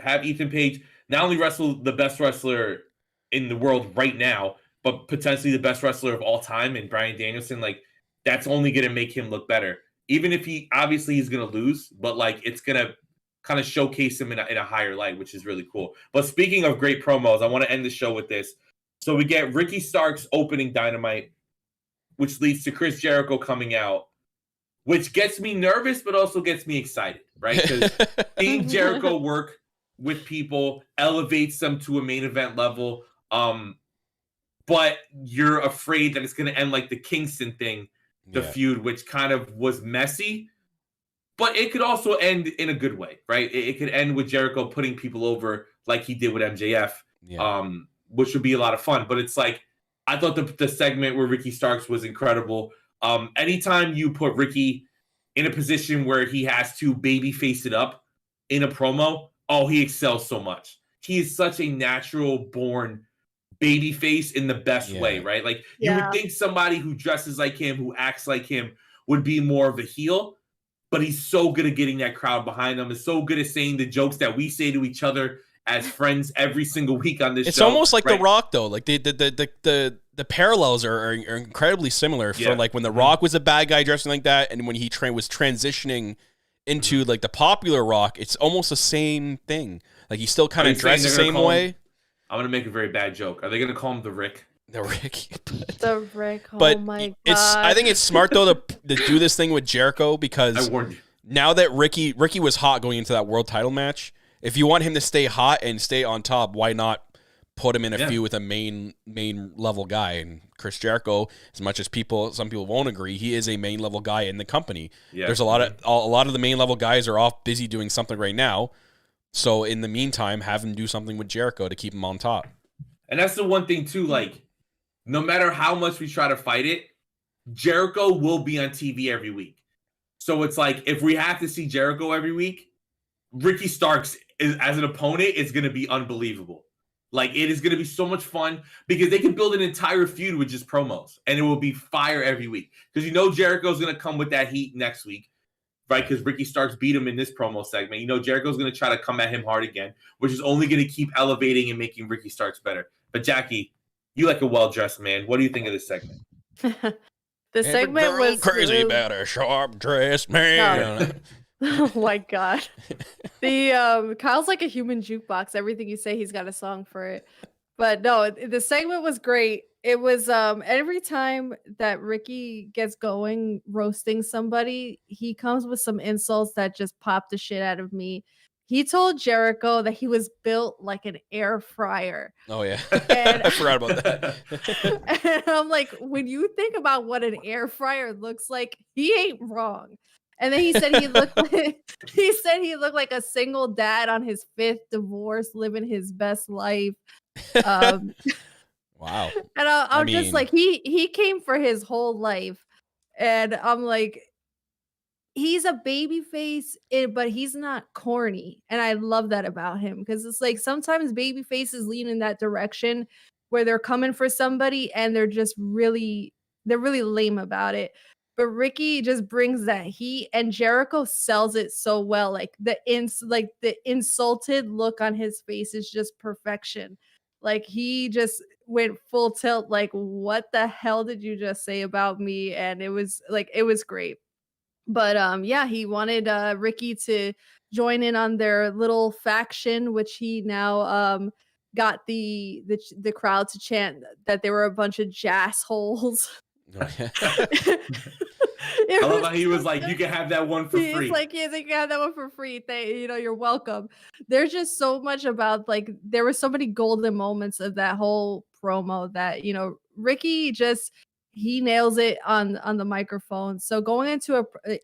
have Ethan Page not only wrestle the best wrestler in the world right now, but potentially the best wrestler of all time in Bryan Danielson, like that's only going to make him look better. Even if he's going to lose, but like it's going to kind of showcase him in a higher light, which is really cool. But speaking of great promos, I want to end the show with this. So we get Ricky Starks opening Dynamite, which leads to Chris Jericho coming out, which gets me nervous, but also gets me excited, right? Because seeing Jericho work with people elevates them to a main event level. But you're afraid that it's going to end like the Kingston thing, the feud, which kind of was messy. But it could also end in a good way, right? It could end with Jericho putting people over like he did with MJF, which would be a lot of fun. But it's like, I thought the segment where Ricky Starks was incredible. Anytime you put Ricky in a position where he has to babyface it up in a promo, he excels so much. He is such a natural-born babyface in the best way, right? Like, you would think somebody who dresses like him, who acts like him, would be more of a heel, but he's so good at getting that crowd behind him. Is so good at saying the jokes that we say to each other as friends every single week on this show. It's almost like The Rock, though. Like the parallels are incredibly similar. For like when The Rock was a bad guy dressing like that, and when he was transitioning into like the popular Rock, it's almost the same thing. Like he still kind of dressed the same way. I'm gonna make a very bad joke. Are they gonna call him the Rick? The Rick. The Rick. But my God. I think it's smart though to do this thing with Jericho, because I warned you. Now that Ricky was hot going into that world title match. If you want him to stay hot and stay on top, why not put him in a feud with a main level guy? And Chris Jericho, as much as some people won't agree, he is a main level guy in the company. Yeah. There's a lot of the main level guys are off busy doing something right now. So in the meantime, have him do something with Jericho to keep him on top. And that's the one thing too, like no matter how much we try to fight it, Jericho will be on TV every week. So it's like if we have to see Jericho every week, Ricky Starks as an opponent is going to be unbelievable. Like it is going to be so much fun because they can build an entire feud with just promos and it will be fire every week. Because Jericho's going to come with that heat next week, right? Because Ricky Starks beat him in this promo segment. Jericho's going to try to come at him hard again, which is only going to keep elevating and making Ricky Starks better. But Jackie, you like a well-dressed man. What do you think of this segment? The segment was crazy about a sharp-dressed man. Oh my God. The Kyle's like a human jukebox. Everything you say, he's got a song for it. But no, the segment was great. It was every time that Ricky gets going roasting somebody, he comes with some insults that just pop the shit out of me. He told Jericho that he was built like an air fryer. Oh yeah. I forgot about that. And I'm like, when you think about what an air fryer looks like, he ain't wrong. And then he said he looked like a single dad on his 5th divorce, living his best life. Wow. And I'm just like, he came for his whole life. And I'm like, he's a baby face, but he's not corny. And I love that about him because it's like sometimes baby faces lean in that direction where they're coming for somebody and they're really lame about it. But Ricky just brings that heat, and Jericho sells it so well. Like the insulted look on his face is just perfection. Like he just went full tilt, like, what the hell did you just say about me? And it was great. But yeah, he wanted Ricky to join in on their little faction, which he now got the crowd to chant that they were a bunch of jazz holes. Oh, yeah. I love how he was like, you can have that one for free. He's like, yeah, you can have that one for free. You're welcome. There's just so much about, like, there were so many golden moments of that whole promo that, Ricky just, he nails it on the microphone. So going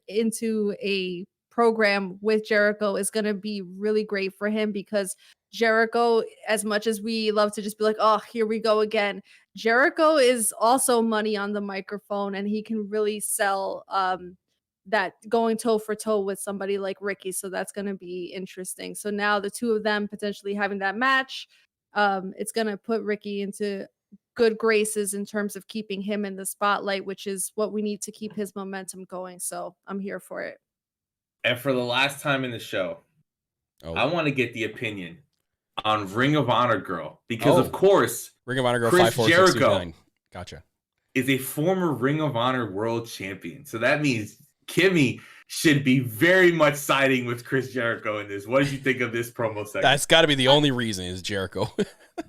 into a program with Jericho is going to be really great for him, because Jericho, as much as we love to just be like, oh, here we go again, Jericho is also money on the microphone, and he can really sell that going toe for toe with somebody like Ricky. So that's going to be interesting. So now the two of them potentially having that match, it's going to put Ricky into good graces in terms of keeping him in the spotlight, which is what we need to keep his momentum going. So I'm here for it. And for the last time in the show, I want to get the opinion on Ring of Honor girl, because of course, Ring of Honor girl Chris 5469. Gotcha. Is a former Ring of Honor world champion. So that means Kimmy should be very much siding with Chris Jericho in this. What did you think of this promo segment? That's got to be the only reason is Jericho.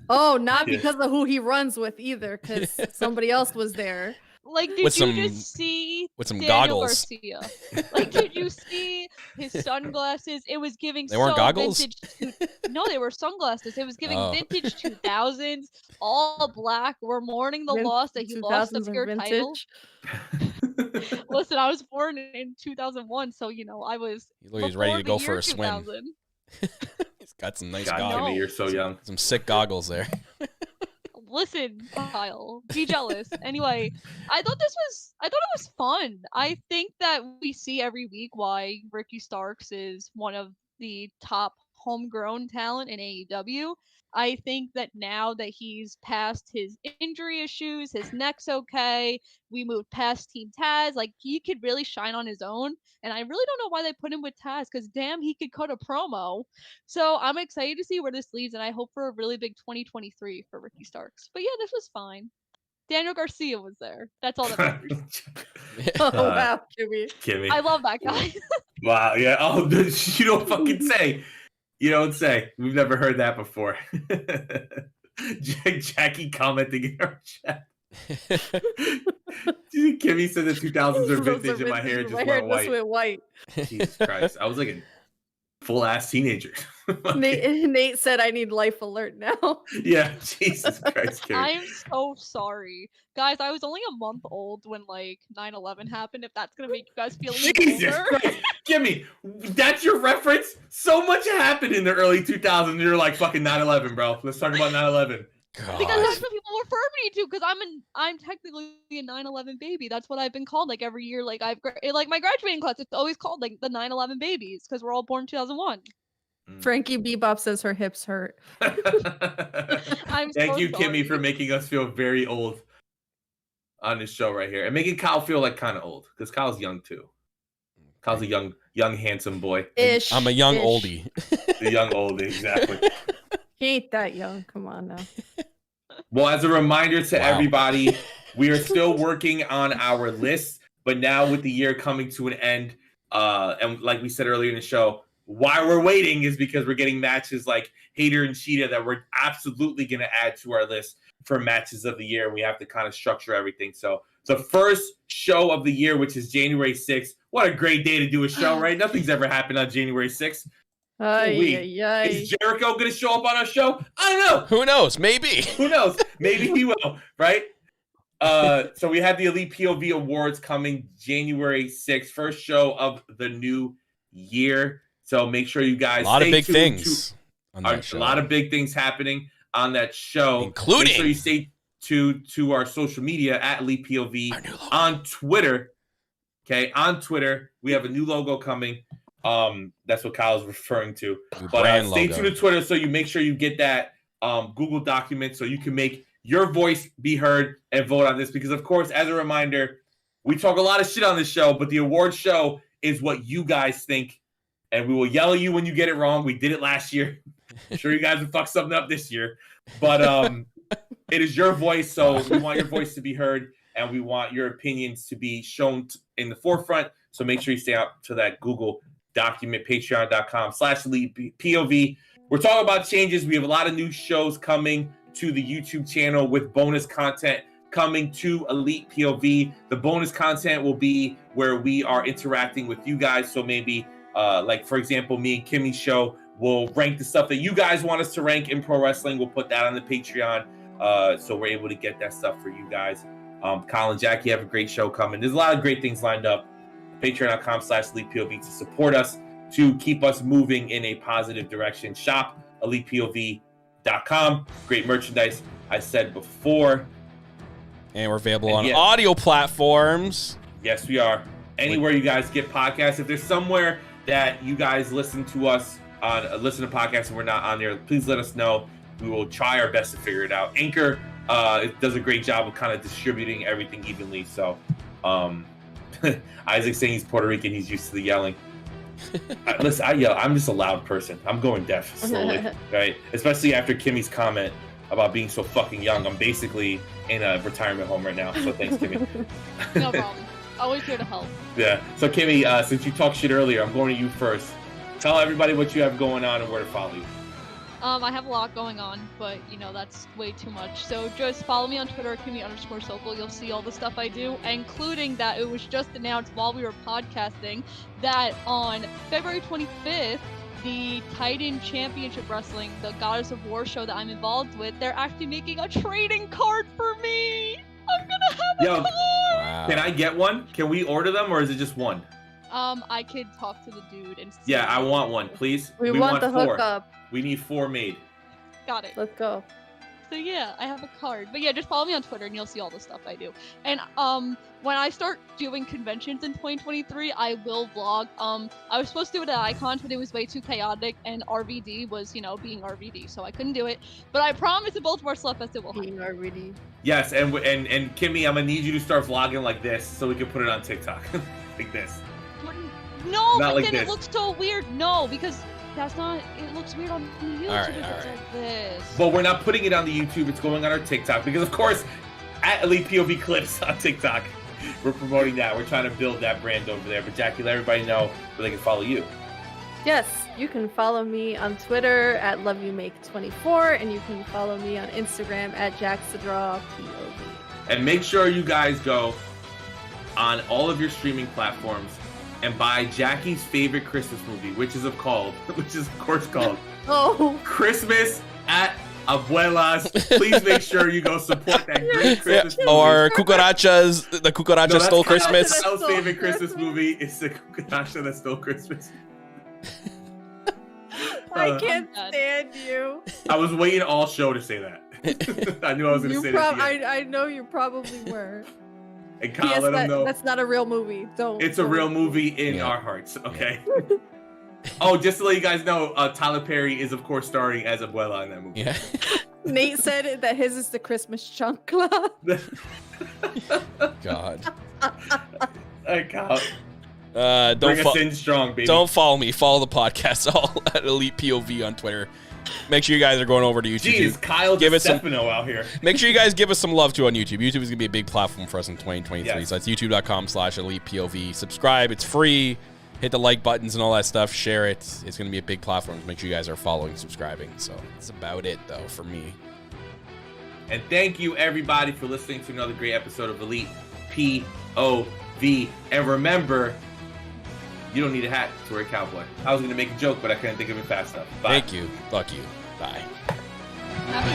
Oh, not because of who he runs with either, because somebody else was there. Like, did you just see with some Daniel goggles? Garcia? Like, did you see his sunglasses? It was giving They weren't goggles? vintage. No, they were sunglasses. It was giving vintage 2000s, all black. We're mourning the loss that he lost the pure title. Listen, I was born in 2001, so I was. He's ready to go for a swim. He's got some nice goggles. Kimmy, you're so young. Some sick goggles there. Listen, Kyle, be jealous. Anyway, I thought it was fun. I think that we see every week why Ricky Starks is one of the top homegrown talent in AEW. I think that now that he's past his injury issues, his neck's okay, we moved past Team Taz, like, he could really shine on his own. And I really don't know why they put him with Taz, because damn, he could cut a promo. So I'm excited to see where this leads, and I hope for a really big 2023 for Ricky Starks. But yeah, this was fine. Daniel Garcia was there. That's all that matters. Oh, wow, Kimmy. I love that guy. Wow, yeah. Oh, you don't fucking say. You don't say. We've never heard that before. Jackie commenting in our chat. Kimmy said the 2000s are vintage and my hair just went white. Jesus Christ. I was like a full-ass teenager. Nate said I need life alert now. Yeah, Jesus Christ, Kimmy. I'm so sorry. Guys, I was only a month old when, 9/11 happened, if that's going to make you guys feel Jesus Christ. Kimmy, that's your reference? So much happened in the early 2000s. You're like, fucking 9/11, bro. Let's talk about 9/11. God. Because that's what people refer me to, because I'm technically a 9/11 baby. That's what I've been called, my year. My graduating class, it's always called, the 9/11 babies, because we're all born in 2001. Frankie Bebop says her hips hurt. Thank you, Kimmy, for making us feel very old on this show right here, and making Kyle feel like kind of old, because Kyle's young too. Kyle's a young handsome boy. I'm a young oldie. The young oldie, exactly. He ain't that young. Come on now. Well, as a reminder to everybody, we are still working on our list, but now with the year coming to an end, and like we said earlier in the show, why we're waiting is because we're getting matches like Hayter and Shida that we're absolutely going to add to our list for matches of the year. We have to kind of structure everything. So the first show of the year, which is January 6th. What a great day to do a show, right? Nothing's ever happened on January 6th. Is Jericho going to show up on our show? I don't know. Who knows? Maybe. Who knows? Maybe he will, right? So we have the Elite POV Awards coming January 6th. First show of the new year. So make sure you guys a lot of big things on that show. A lot of big things happening on that show. Including. Make sure you stay to our social media at Elite POV on Twitter. Okay, on Twitter, we have a new logo coming. That's what Kyle's referring to. But stay tuned to Twitter so you make sure you get that Google document so you can make your voice be heard and vote on this. Because, of course, as a reminder, we talk a lot of shit on this show, but the award show is what you guys think. And we will yell at you when you get it wrong. We did it last year. I'm sure you guys will fuck something up this year. But it is your voice, so we want your voice to be heard, and we want your opinions to be shown in the forefront. So make sure you stay out to that Google document, patreon.com/ElitePOV. We're talking about changes. We have a lot of new shows coming to the YouTube channel with bonus content coming to Elite POV. The bonus content will be where we are interacting with you guys. So maybe, like, for example, me and Kimmy's show will rank the stuff that you guys want us to rank in pro wrestling. We'll put that on the Patreon. So we're able to get that stuff for you guys. Kyle and Jackie have a great show coming. There's a lot of great things lined up. Patreon.com/ElitePOV to support us, to keep us moving in a positive direction. Shop ElitePOV.com. Great merchandise, I said before. And we're available on audio platforms. Yes, we are. Anywhere you guys get podcasts. If there's somewhere that you guys listen to us on, listen to podcasts and we're not on there, please let us know. We will try our best to figure it out. Anchor it does a great job of kind of distributing everything evenly. So Isaac's saying he's Puerto Rican. He's used to the yelling. Listen, I yell. I'm just a loud person. I'm going deaf slowly, right? Especially after Kimmy's comment about being so fucking young. I'm basically in a retirement home right now. So thanks, Kimmy. No problem. Always here to help. Yeah. So Kimmy, since you talked shit earlier, I'm going to you first. Tell everybody what you have going on and where to follow you. I have a lot going on, but that's way too much. So just follow me on Twitter, Kimmy_Sokol. You'll see all the stuff I do, including that it was just announced while we were podcasting that on February 25th, the Titan Championship Wrestling, the Goddess of War show that I'm involved with, they're actually making a trading card for me. I'm gonna have a card. Wow. Can I get one? Can we order them, or is it just one? I could talk to the dude and see. Yeah, I want one, please. We want the 4. Hookup. We need 4 made. Got it. Let's go. So yeah, I have a card. But yeah, just follow me on Twitter and you'll see all the stuff I do. And when I start doing conventions in 2023, I will vlog. I was supposed to do it at Icon, but it was way too chaotic, and RVD was, being RVD, so I couldn't do it. But I promise at Baltimore Slut Fest it will happen. Being RVD. Yes, and Kimmy, I'm gonna need you to start vlogging like this so we can put it on TikTok. Like this. No, not but like then this. It looks so weird. No, because that's not. It looks weird on YouTube. All right. Like this. But we're not putting it on the YouTube. It's going on our TikTok because, of course, at Elite POV Clips on TikTok, we're promoting that. We're trying to build that brand over there. But Jackie, let everybody know where they can follow you. Yes, you can follow me on Twitter at LoveYouMake24, and you can follow me on Instagram at JacksTheDrawPOV. And make sure you guys go on all of your streaming platforms and buy Jackie's favorite Christmas movie, which is of course called Christmas at Abuela's. Please make sure you go support that great Christmas movie. Or The Cucaracha Stole Christmas. Kyle's favorite Christmas movie is The Cucaracha That Stole Christmas. I can't stand you. I was waiting all show to say that. I knew I was going to say that. I know you probably were. And Kyle, let them know. That's not a real movie. It's a real movie in our hearts, okay? Oh, just to let you guys know, Tyler Perry is, of course, starring as Abuela in that movie. Yeah. Nate said that his is the Christmas chancla. God. Kyle. Don't bring us in strong, baby. Don't follow me. Follow the podcast all at Elite POV on Twitter. Make sure you guys are going over to YouTube. Jeez, Kyle Stefano out here. Make sure you guys give us some love too on YouTube. YouTube is going to be a big platform for us in 2023. Yes. So that's youtube.com/ElitePOV. Subscribe. It's free. Hit the like buttons and all that stuff. Share it. It's going to be a big platform. Make sure you guys are following, subscribing. So that's about it, though, for me. And thank you, everybody, for listening to another great episode of Elite POV. And remember, you don't need a hat to wear a cowboy. I was going to make a joke, but I couldn't think of it fast enough. Bye. Thank you. Fuck you. Bye. Happy